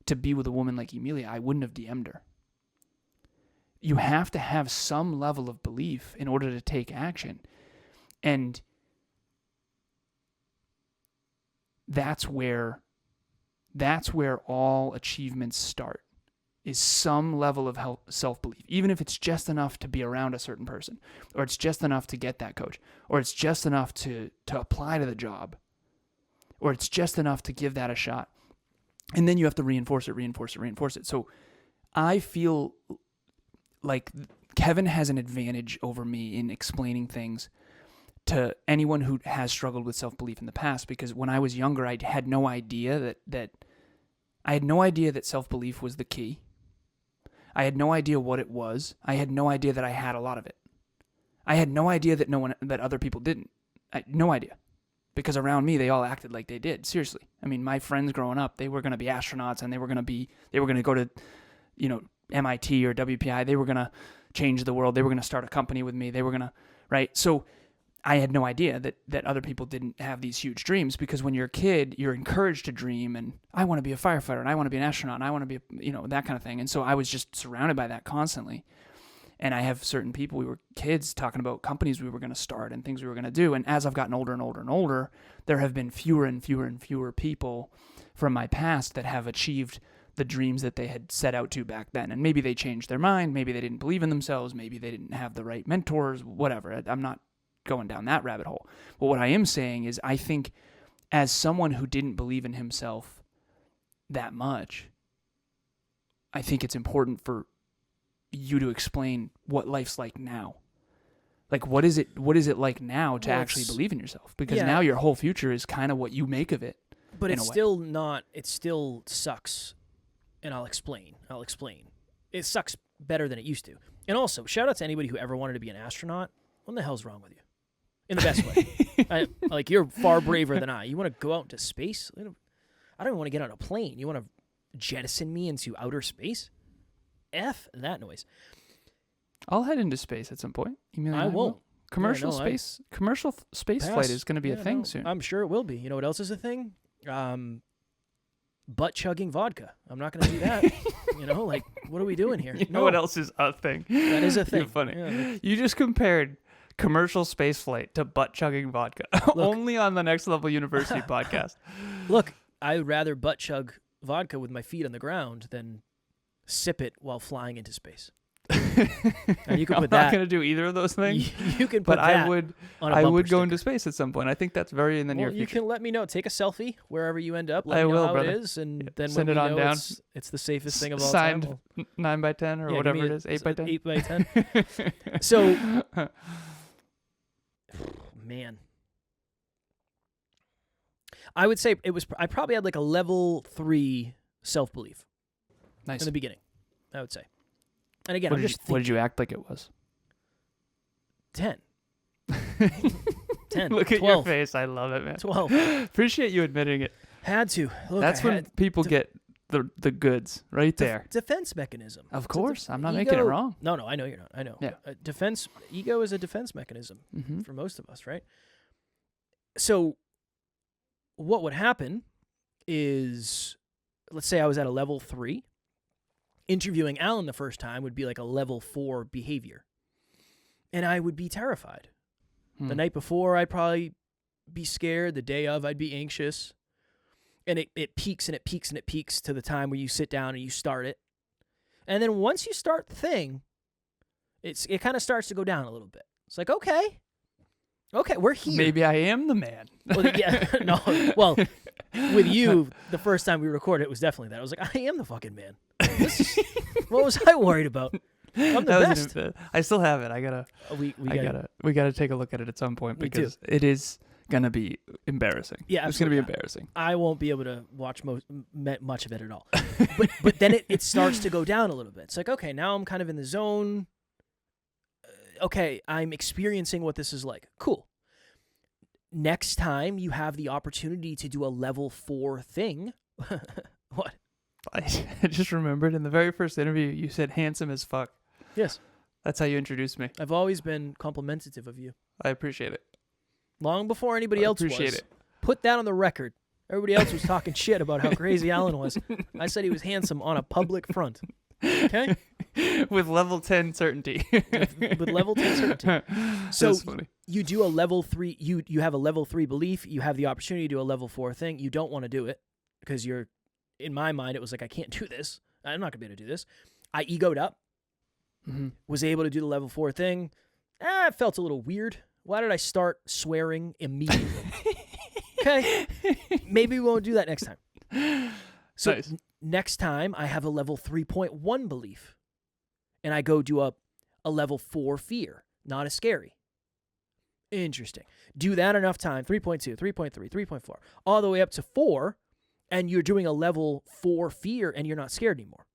B: to be with a woman like Emilia, I wouldn't have DM'd her. You have to have some level of belief in order to take action. And that's where all achievements start, is some level of self-belief, even if it's just enough to be around a certain person, or it's just enough to get that coach, or it's just enough to apply to the job, or it's just enough to give that a shot. And then you have to reinforce it. So I feel like Kevin has an advantage over me in explaining things to anyone who has struggled with self-belief in the past, because when I was younger, I had no idea that self-belief was the key. I had no idea what it was. I had no idea that I had a lot of it. I had no idea that other people didn't. I had no idea. Because around me, they all acted like they did. Seriously. I mean, my friends growing up, they were going to be astronauts, and they were going to go to, MIT or WPI. They were going to change the world. They were going to start a company with me. They were going to, right? So I had no idea that other people didn't have these huge dreams, because when you're a kid, you're encouraged to dream, and I want to be a firefighter, and I want to be an astronaut, and I want to be, that kind of thing. And so I was just surrounded by that constantly. And I have certain people, we were kids talking about companies we were going to start and things we were going to do. And as I've gotten older and older and older, there have been fewer and fewer and fewer people from my past that have achieved the dreams that they had set out to back then. And maybe they changed their mind. Maybe they didn't believe in themselves. Maybe they didn't have the right mentors, whatever. I'm not going down that rabbit hole. But what I am saying is, I think as someone who didn't believe in himself that much, I think it's important for you to explain what life's like now. Like, what is it like now to actually believe in yourself? Because now your whole future is kind of what you make of it.
A: But it's still not, it still sucks. And I'll explain. It sucks better than it used to. And also, shout out to anybody who ever wanted to be an astronaut. What the hell's wrong with you? In the best way. You're far braver than I. You want to go out into space? I don't even want to get on a plane. You want to jettison me into outer space? F that noise.
B: I'll head into space at some point.
A: I won't.
B: Commercial space flight is going to be a thing soon.
A: I'm sure it will be. You know what else is a thing? Butt chugging vodka. I'm not going to do that. What are we doing here?
B: You know what else is a thing?
A: That is a thing.
B: You're funny. Yeah, you just compared commercial space flight to butt chugging vodka. Only on the Next Level University podcast.
A: Look, I would rather butt chug vodka with my feet on the ground than sip it while flying into space. And you can
B: I'm
A: put
B: not going to do either of those things.
A: You can put that
B: I would go into space at some point. I think that's very in the near future.
A: You can let me know. Take a selfie wherever you end up.
B: Let me know how
A: it is, and then
B: send
A: when
B: it
A: we
B: on
A: know
B: down.
A: It's the safest thing of all
B: Signed
A: time.
B: 9x10 or whatever it is, 8x10.
A: 8x10. So, man, I would say I probably had like a level 3 self-belief.
B: Nice.
A: In the beginning, I would say. And again,
B: what did you act like it was?
A: 10. 10.
B: Look
A: 12.
B: at your face. I love it, man.
A: 12.
B: Appreciate you admitting it.
A: Had to. Look,
B: that's when people get the goods right there.
A: Defense mechanism.
B: Of course. I'm not making it wrong.
A: No, I know you're not. I know.
B: Yeah.
A: Ego is a defense mechanism for most of us, right? So what would happen is, let's say I was at a level 3. Interviewing Alan the first time would be like a level 4 behavior. And I would be terrified. The night before, I'd probably be scared. The day of, I'd be anxious. And it peaks and it peaks and it peaks to the time where you sit down and you start it. And then once you start the thing, it kind of starts to go down a little bit. It's like, okay, we're here.
B: Maybe I am the man.
A: Well, with you, the first time we recorded, it was definitely that. I was like, I am the fucking man. What was I worried about? I'm the best.
B: I still have it. I gotta.
A: We
B: gotta take a look at it at some point because it is going to be embarrassing.
A: Yeah,
B: it's going to be
A: absolutely.
B: embarrassing.
A: I won't be able to watch much of it at all. but then it starts to go down a little bit. It's like, okay, now I'm kind of in the zone. Okay, I'm experiencing what this is like. Cool. Next time you have the opportunity to do a level 4 thing. What?
B: I just remembered in the very first interview, you said handsome as fuck.
A: Yes.
B: That's how you introduced me.
A: I've always been complimentative of you.
B: I appreciate it.
A: Long before anybody else was.
B: Appreciate it.
A: Put that on the record. Everybody else was talking shit about how crazy Alan was. I said he was handsome on a public front. Okay?
B: With level 10 certainty.
A: with level 10 certainty. So
B: That's funny.
A: you do a level 3, you have a level 3 belief, you have the opportunity to do a level 4 thing, you don't want to do it because you're, in my mind, it was like, I can't do this. I'm not going to be able to do this. I egoed up, was able to do the level 4 thing. It felt a little weird. Why did I start swearing immediately? Okay. Maybe we won't do that next time. So
B: Nice.
A: Next time I have a level 3.1 belief and I go do a level 4 fear, not as scary. Interesting. Do that enough time, 3.2, 3.3, 3.4, all the way up to 4, and you're doing a level 4 fear and you're not scared anymore.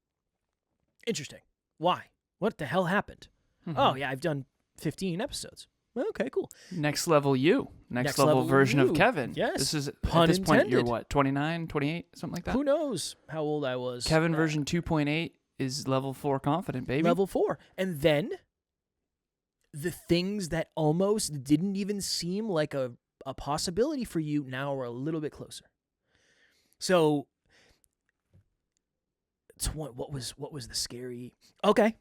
A: Interesting. Why? What the hell happened? Oh, yeah, I've done 15 episodes. Well, okay, cool.
B: Next level you. Next
A: level
B: level version
A: you.
B: of Kevin.
A: Yes.
B: This is,
A: Pun
B: at this point, you're
A: intended.
B: what, 29, 28, something like that?
A: Who knows how old I was?
B: Kevin version 2.8 is level 4 confident, baby.
A: Level 4. And then the things that almost didn't even seem like a possibility for you now are a little bit closer. So what was the scary? Okay.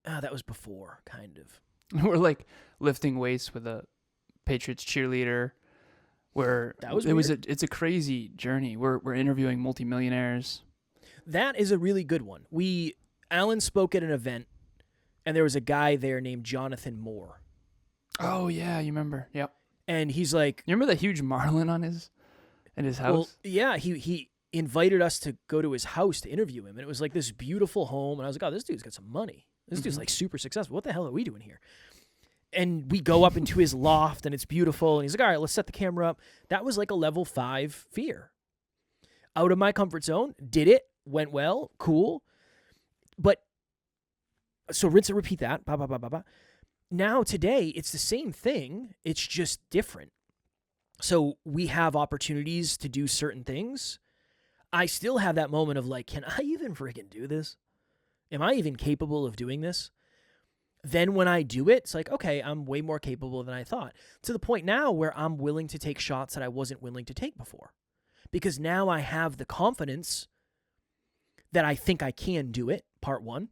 A: That was before, kind of.
B: We're like lifting weights with a Patriots cheerleader. Where
A: That was
B: it's a crazy journey. We're interviewing multimillionaires.
A: That is a really good one. Alan spoke at an event, and there was a guy there named Jonathan Moore.
B: Oh yeah, you remember? Yep.
A: And he's like,
B: You remember the huge marlin on his house?
A: well, yeah, he invited us to go to his house to interview him, and it was like this beautiful home, and I was like, oh, this dude's got some money. This dude's like super successful. What the hell are we doing here? And we go up into his loft, and it's beautiful, and he's like, all right, let's set the camera up. That was like a level 5 fear. Out of my comfort zone, did it, went well, cool. But, so rinse and repeat that. Bah, bah, bah, bah, bah. Now, today, it's the same thing. It's just different. So we have opportunities to do certain things. I still have that moment of like, can I even freaking do this? Am I even capable of doing this? Then when I do it, it's like, okay, I'm way more capable than I thought. To the point now where I'm willing to take shots that I wasn't willing to take before. Because now I have the confidence that I think I can do it, part one.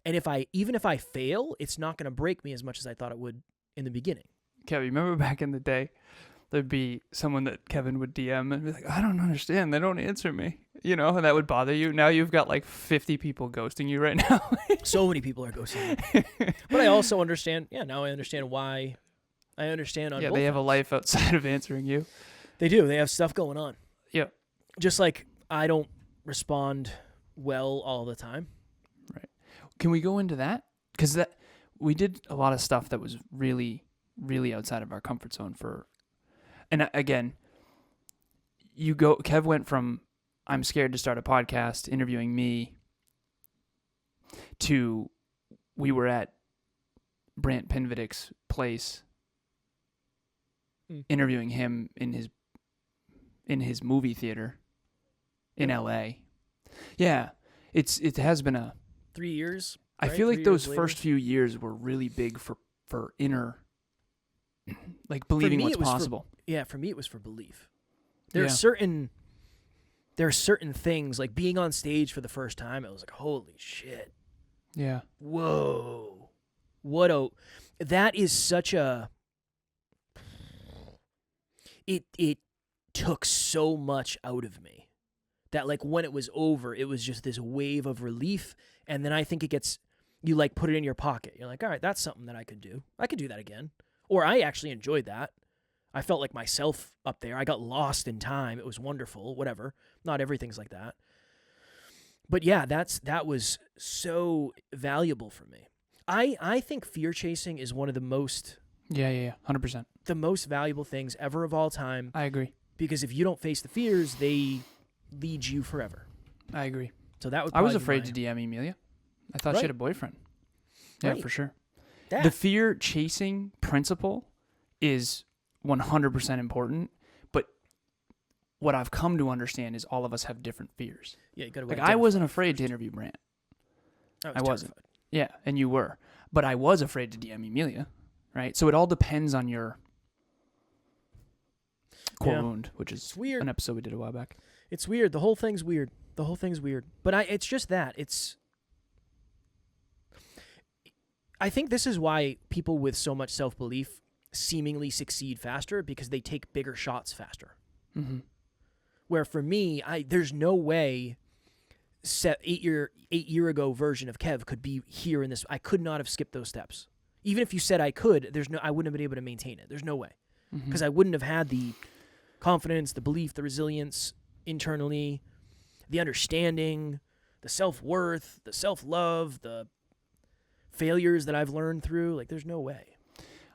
A: And even if I fail, it's not going to break me as much as I thought it would in the beginning.
B: Kevin, remember back in the day, there'd be someone that Kevin would DM and be like, I don't understand. They don't answer me. And that would bother you. Now you've got like 50 people ghosting you right now.
A: So many people are ghosting me. But I also understand, now I understand why. I understand on both
B: they have a
A: ends.
B: life outside of answering you.
A: They do. They have stuff going on.
B: Yeah.
A: Just like I don't respond well all the time.
B: Right. Can we go into that? Because we did a lot of stuff that was really, really outside of our comfort zone and again, Kev went from I'm scared to start a podcast, interviewing me, to we were at Brant Pinvidic's place, interviewing him in his movie theater in LA. Yeah, it has been
A: 3 years.
B: I
A: right?
B: feel
A: 3
B: like those
A: years later.
B: first few years were really big for inner, like believing
A: me,
B: what's
A: it was
B: possible.
A: For me, it was for belief. There are certain things, like being on stage for the first time, it was like, holy shit.
B: Yeah.
A: Whoa. That is such a, it took so much out of me that like when it was over, it was just this wave of relief. And then I think you like put it in your pocket. You're like, all right, that's something that I could do. I could do that again. Or I actually enjoyed that. I felt like myself up there. I got lost in time. It was wonderful, whatever. Not everything's like that. But yeah, that was so valuable for me. I think fear chasing is one of the most
B: Yeah. 100%.
A: The most valuable things ever of all time.
B: I agree.
A: Because if you don't face the fears, they lead you forever.
B: I agree.
A: So that would.
B: I was
A: probably be
B: afraid
A: mine.
B: to DM Emilia. I thought
A: Right.
B: she had a boyfriend. Yeah,
A: Right.
B: for sure.
A: That.
B: The fear chasing principle is 100% important, but what I've come to understand is all of us have different fears.
A: Yeah, you got to.
B: Like, I wasn't afraid to interview Brant. I wasn't.
A: terrified.
B: Yeah, and you were. But I was afraid to DM Emilia, right? So it all depends on your core
A: Yeah.
B: wound, which is
A: It's weird.
B: an episode we did a while back.
A: It's weird. The whole thing's weird. But it's just that. I think this is why people with so much self-belief seemingly succeed faster, because they take bigger shots faster.
B: Mm-hmm.
A: Where for me, there's no way 8 year ago version of Kev could be here in this. I could not have skipped those steps. Even if you said I could, I wouldn't have been able to maintain it. There's no way. Because I wouldn't have had the confidence, the belief, the resilience internally, the understanding, the self-worth, the self-love, the failures that I've learned through. Like, there's no way.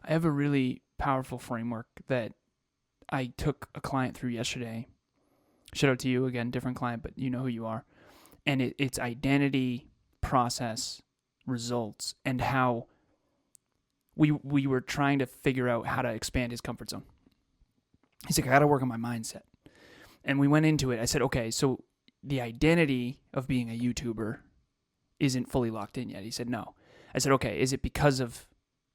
B: I have a really powerful framework that I took a client through yesterday. Shout out to you again, different client, but you know who you are. And it's identity, process, results, and how we were trying to figure out how to expand his comfort zone. He's like, I got to work on my mindset. And we went into it. I said, okay, so the identity of being a YouTuber isn't fully locked in yet. He said, no. I said, okay, is it because of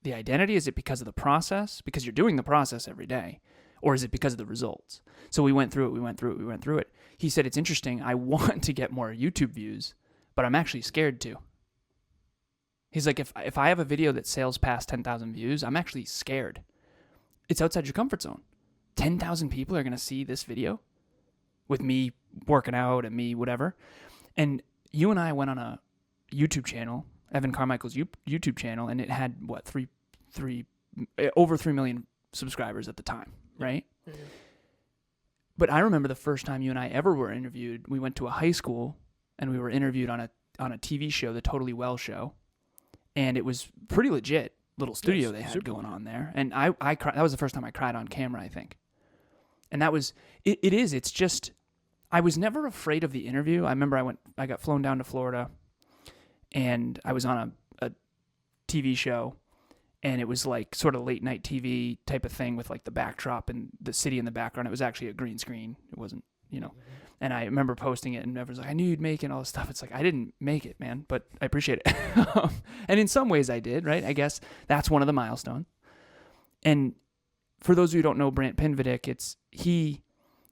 B: the identity? Is it because of the process? Because you're doing the process every day. Or is it because of the results? So we went through it. He said, it's interesting. I want to get more YouTube views, but I'm actually scared to. He's like, if I have a video that sails past 10,000 views, I'm actually scared. It's outside your comfort zone. 10,000 people are going to see this video with me working out and me whatever. And you and I went on a YouTube channel, Evan Carmichael's YouTube channel, and it had, over 3 million subscribers at the time, right? Mm-hmm. But I remember the first time you and I ever were interviewed, we went to a high school and we were interviewed on a TV show, the Totally Well show. And it was pretty legit little studio they had going on there. And I cried. That was the first time I cried on camera, I think. And that was, it's just, I was never afraid of the interview. I remember I got flown down to Florida and I was on a TV show, and it was like sort of late night TV type of thing with like the backdrop and the city in the background. It was actually a green screen. It wasn't, and I remember posting it and everyone's like, I knew you'd make it and all this stuff. It's like, I didn't make it, man, but I appreciate it. And in some ways I did, right? I guess that's one of the milestones. And for those of you who don't know Brant Pinvidic,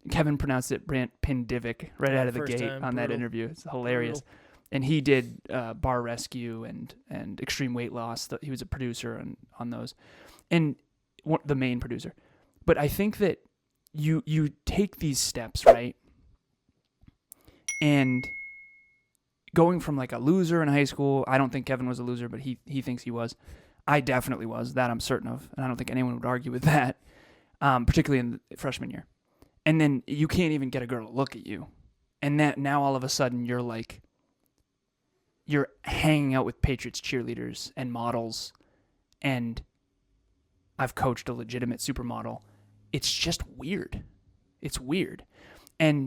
B: Kevin pronounced it Brant Pindivic right out of the gate on that interview. It's hilarious. Brutal. And he did Bar Rescue and Extreme Weight Loss. He was a producer on those, and the main producer. But I think that you take these steps, right? And going from like a loser in high school, I don't think Kevin was a loser, but he thinks he was. I definitely was. That I'm certain of, and I don't think anyone would argue with that, particularly in the freshman year. And then you can't even get a girl to look at you, and that now all of a sudden you're hanging out with Patriots cheerleaders and models, and I've coached a legitimate supermodel. It's just weird. It's weird. But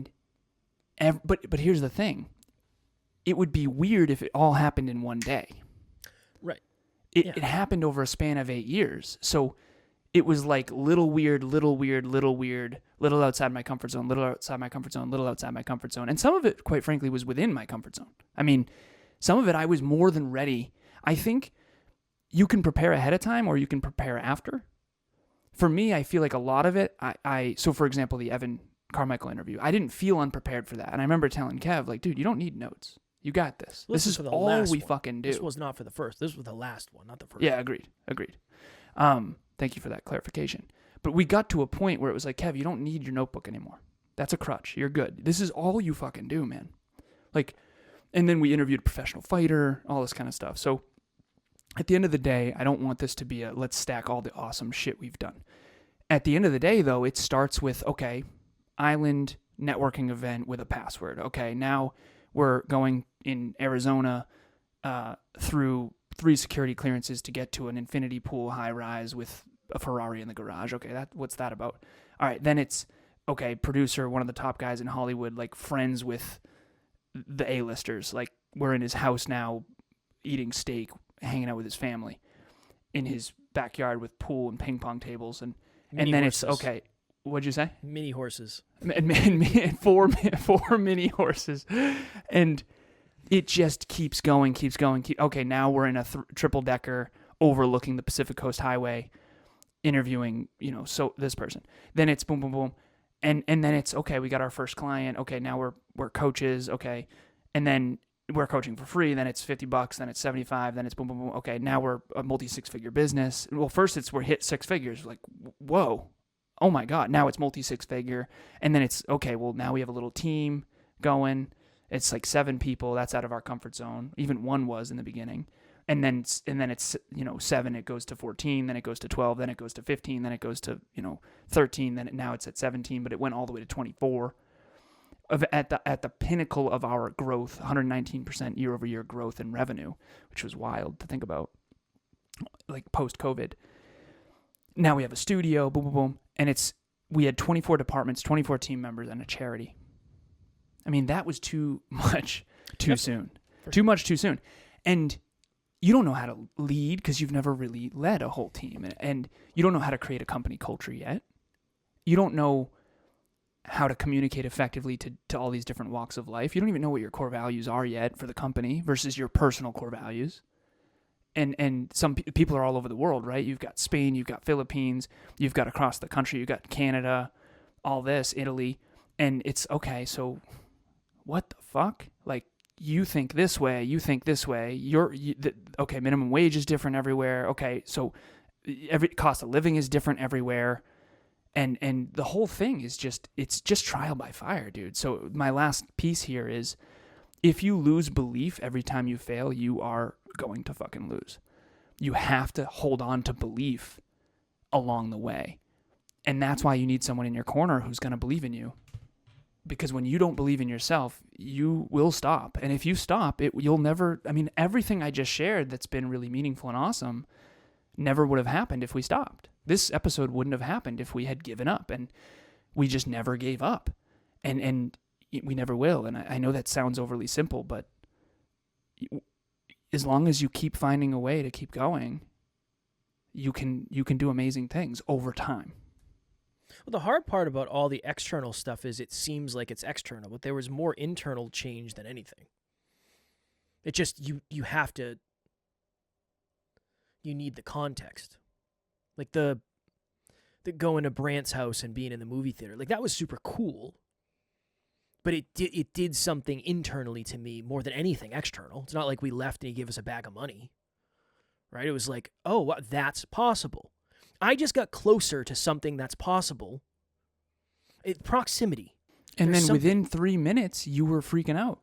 B: here's the thing. It would be weird if it all happened in one day.
A: Right.
B: It happened over a span of 8 years. So it was like little weird, little outside my comfort zone, little outside my comfort zone, little outside my comfort zone. And some of it, quite frankly, was within my comfort zone. I mean, some of it I was more than ready. I think you can prepare ahead of time or you can prepare after. For me, I feel like a lot of it, so for example, the Evan Carmichael interview, I didn't feel unprepared for that. And I remember telling Kev, like, dude, you don't need notes. You got this. This is all we fucking do.
A: This was not for the first. This was the last one, not the first.
B: Yeah, agreed. Thank you for that clarification. But we got to a point where it was like, Kev, you don't need your notebook anymore. That's a crutch. You're good. This is all you fucking do, man. Like, and then we interviewed a professional fighter, all this kind of stuff. So at the end of the day, I don't want this to be let's stack all the awesome shit we've done. At the end of the day, though, it starts with, okay, island networking event with a password. Okay, now we're going in Arizona through 3 security clearances to get to an infinity pool high rise with a Ferrari in the garage. Okay, what's that about? All right, then it's, okay, producer, one of the top guys in Hollywood, like friends with the A-listers. Like, we're in his house now eating steak, hanging out with his family in his backyard with pool and ping pong tables. And then
A: horses.
B: it's, okay, what'd you say?
A: Mini horses.
B: And four mini horses. And it just keeps going. Okay, now we're in a triple decker overlooking the Pacific Coast Highway, interviewing, so this person. Then it's boom, boom, boom. And then it's, okay, we got our first client. Okay, now we're coaches. Okay. And then we're coaching for free. Then it's $50. Then it's $75. Then it's boom, boom, boom. Okay, now we're a multi-six-figure business. Well, first we're hit six figures. Like, whoa. Oh my God. Now it's multi-six-figure. And then it's, okay, well, now we have a little team going. It's like 7 people. That's out of our comfort zone. Even 1 was in the beginning. And then it's 7, it goes to 14, then it goes to 12, then it goes to 15, then it goes to 13, then now it's at 17, but it went all the way to 24. At the pinnacle of our growth, 119% year over year growth in revenue, which was wild to think about, like post-COVID. Now we have a studio, boom, boom, boom, and we had 24 departments, 24 team members, and a charity. I mean, that was too much too soon. Too much too soon. And you don't know how to lead because you've never really led a whole team. And you don't know how to create a company culture yet. You don't know how to communicate effectively to all these different walks of life. You don't even know what your core values are yet for the company versus your personal core values. And some people are all over the world, right? You've got Spain, you've got Philippines, you've got across the country, you've got Canada, all this, Italy. And it's, okay, so what the fuck? Like, you think this way, okay, minimum wage is different everywhere. Okay, so every cost of living is different everywhere. And the whole thing is it's just trial by fire, dude. So my last piece here is, if you lose belief every time you fail, you are going to fucking lose. You have to hold on to belief along the way. And that's why you need someone in your corner who's going to believe in you. Because when you don't believe in yourself, you will stop. And if you stop, you'll never, everything I just shared that's been really meaningful and awesome never would have happened if we stopped. This episode wouldn't have happened if we had given up, and we just never gave up. And we never will. And I know that sounds overly simple, but as long as you keep finding a way to keep going, you can do amazing things over time.
A: Well, the hard part about all the external stuff is it seems like it's external, but there was more internal change than anything. It just, you need the context. Like the going to Brant's house and being in the movie theater, like that was super cool. But it did something internally to me more than anything external. It's not like we left and he gave us a bag of money, right? It was like, oh, wow, that's possible. I just got closer to something that's possible. Proximity.
B: And then within 3 minutes, you were freaking out.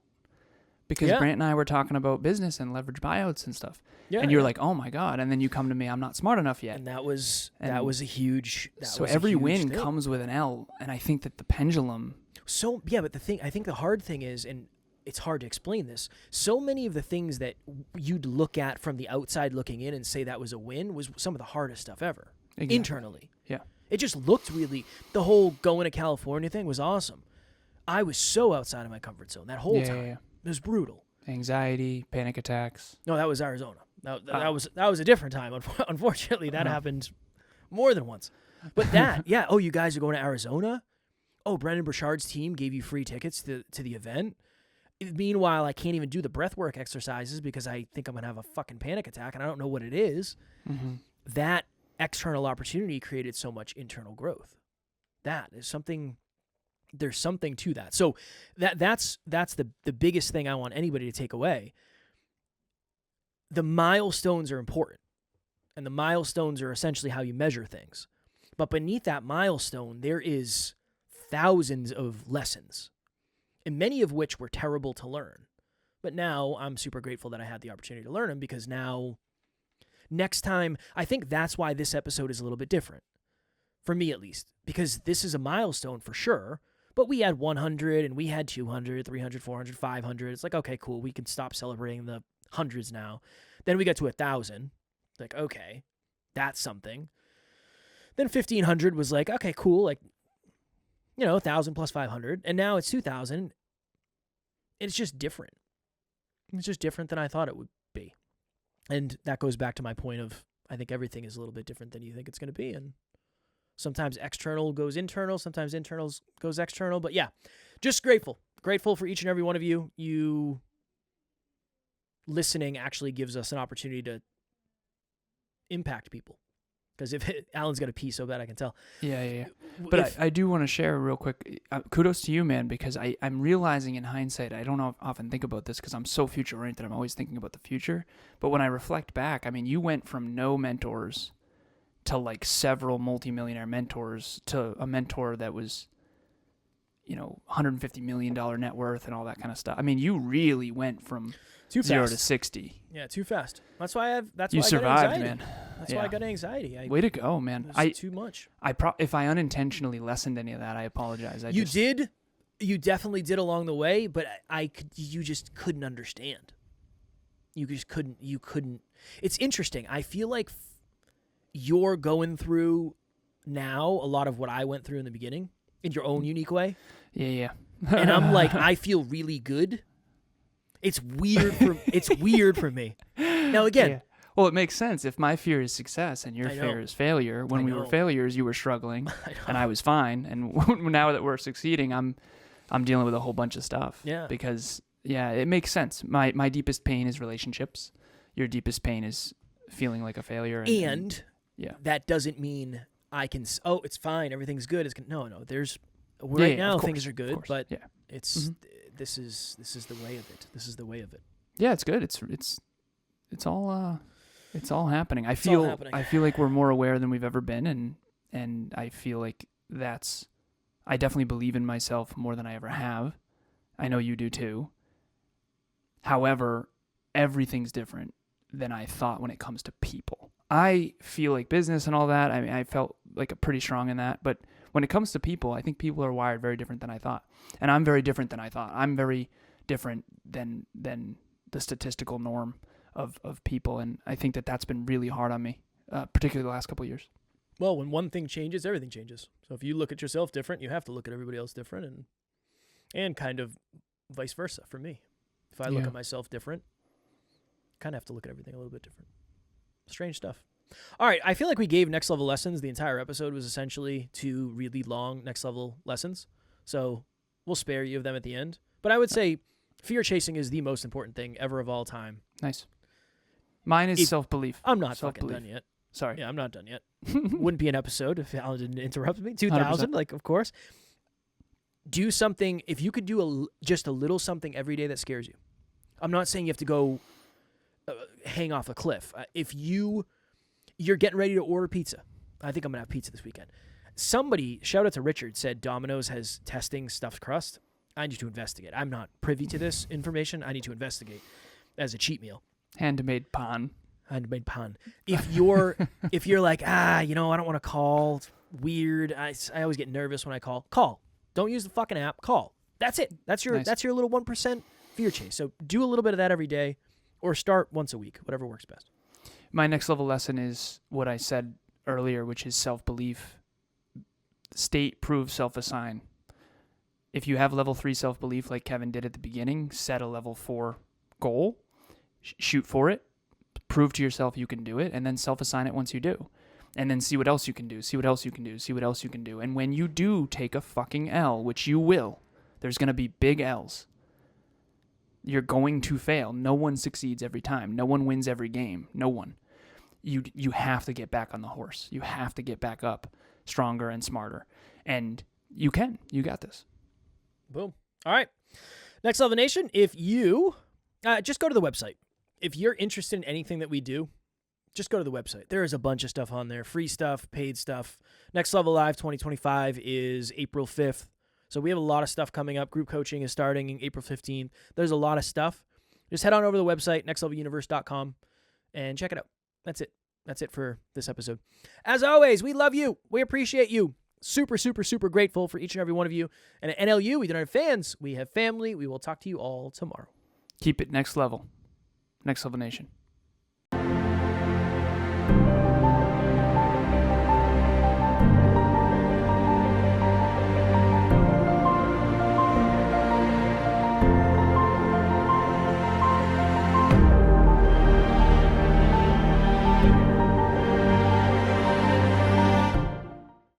B: Because Brant and I were talking about business and leverage buyouts and stuff. Yeah, and you're like, oh my God. And then you come to me, I'm not smart enough yet.
A: And that was a huge
B: So every win comes with an L. And I think that the pendulum.
A: So, yeah, but I think the hard thing is, and it's hard to explain this, so many of the things that you'd look at from the outside looking in and say that was a win was some of the hardest stuff ever. Exactly. Internally.
B: Yeah.
A: It just looked the whole going to California thing was awesome. I was so outside of my comfort zone that whole time. Yeah. It was brutal.
B: Anxiety, panic attacks.
A: No, that was Arizona. That was a different time. Unfortunately, that happened more than once. But oh, you guys are going to Arizona? Oh, Brendan Burchard's team gave you free tickets to the event? Meanwhile, I can't even do the breathwork exercises because I think I'm going to have a fucking panic attack and I don't know what it is. Mm-hmm. That external opportunity created so much internal growth. There's something to that. So that's the biggest thing I want anybody to take away. The milestones are important, and the milestones are essentially how you measure things. But beneath that milestone, there is thousands of lessons, and many of which were terrible to learn. But now I'm super grateful that I had the opportunity to learn them, because now, next time, I think that's why this episode is a little bit different, for me at least, because this is a milestone for sure. But we had 100, and we had 200, 300, 400, 500. It's like, okay, cool. We can stop celebrating the hundreds now. Then we got to 1,000. Like, okay, that's something. Then 1,500 was like, okay, cool, like, 1,000 plus 500, and now it's 2,000. It's just different. It's just different than I thought it would be. And that goes back to my point of, I think everything is a little bit different than you think it's going to be. And sometimes external goes internal, sometimes internal goes external. But yeah, just grateful. Grateful for each and every one of you. You listening actually gives us an opportunity to impact people. Because if Alan's got a pee so bad, I can tell.
B: Yeah. But I do want to share real quick. Kudos to you, man, because I'm realizing in hindsight, I don't often think about this because I'm so future-oriented. I'm always thinking about the future. But when I reflect back, I mean, you went from no mentors to like several multimillionaire mentors to a mentor that was, $150 million net worth and all that kind of stuff. I mean, you really went from
A: too
B: 0
A: fast.
B: to 60.
A: Yeah, too fast. That's why
B: you survived,
A: I got anxiety.
B: man.
A: That's why I got anxiety.
B: Way to go, man.
A: It's too much.
B: If I unintentionally lessened any of that, I apologize.
A: You definitely did along the way, but you just couldn't understand. You just couldn't. It's interesting. I feel like you're going through now a lot of what I went through in the beginning in your own unique way.
B: Yeah.
A: And I'm like, I feel really good. It's weird for me. Now again.
B: Yeah. Well, it makes sense. If my fear is success and your fear is failure, when we were failures, you were struggling and I was fine. And now that we're succeeding, I'm dealing with a whole bunch of stuff.
A: Yeah.
B: Because it makes sense. My deepest pain is relationships. Your deepest pain is feeling like a failure. And
A: that doesn't mean I can. Oh, it's fine. Everything's good. No. There's now things are good, but it's this is the way of it. This is the way of it.
B: Yeah, it's good. It's all happening. I feel like we're more aware than we've ever been, and I feel like I definitely believe in myself more than I ever have. I know you do too. However, everything's different than I thought when it comes to people. I feel like business and all that, I mean, I felt like a pretty strong in that, but when it comes to people, I think people are wired very different than I thought. And I'm very different than I thought. I'm very different than the statistical norm of people, and I think that's been really hard on me, particularly the last couple of years.
A: Well, when one thing changes, everything changes. So if you look at yourself different, you have to look at everybody else different, and kind of vice versa for me. If I look at myself different, kind of have to look at everything a little bit different. Strange stuff. All right, I feel like we gave Next Level lessons. The entire episode was essentially 2 really long Next Level lessons, so we'll spare you of them at the end. But I would say fear chasing is the most important thing ever of all time.
B: Nice. Mine is self-belief.
A: I'm not fucking done yet.
B: Sorry.
A: Yeah, I'm not done yet. Wouldn't be an episode if Alan didn't interrupt me. 2,000, 100%. Like, of course. Do something. If you could do just a little something every day that scares you. I'm not saying you have to go hang off a cliff. If you're getting ready to order pizza. I think I'm going to have pizza this weekend. Somebody, shout out to Richard, said Domino's has testing stuffed crust. I need to investigate. I'm not privy to this information. I need to investigate as a cheat meal.
B: Handmade pan.
A: If you're like, I don't want to call. It's weird. I always get nervous when I call. Call. Don't use the fucking app. Call. That's it. That's your little 1% fear chase. So do a little bit of that every day, or start once a week, whatever works best.
B: My next level lesson is what I said earlier, which is self-belief. State, prove, self-assign. If you have level 3 self-belief like Kevin did at the beginning, set a level 4 goal, shoot for it, prove to yourself you can do it, and then self-assign it once you do. And then see what else you can do, see what else you can do, see what else you can do. And when you do take a fucking L, which you will, there's going to be big L's. You're going to fail. No one succeeds every time. No one wins every game. No one. You have to get back on the horse. You have to get back up stronger and smarter. And you can. You got this.
A: Boom. All right. Next Level Nation, if you just go to the website. If you're interested in anything that we do, just go to the website. There is a bunch of stuff on there. Free stuff, paid stuff. Next Level Live 2025 is April 5th. So we have a lot of stuff coming up. Group coaching is starting in April 15th. There's a lot of stuff. Just head on over to the website, nextleveluniverse.com, and check it out. That's it. That's it for this episode. As always, we love you. We appreciate you. Super, super, super grateful for each and every one of you. And at NLU, we don't have fans. We have family. We will talk to you all tomorrow.
B: Keep it next level. Next Level Nation.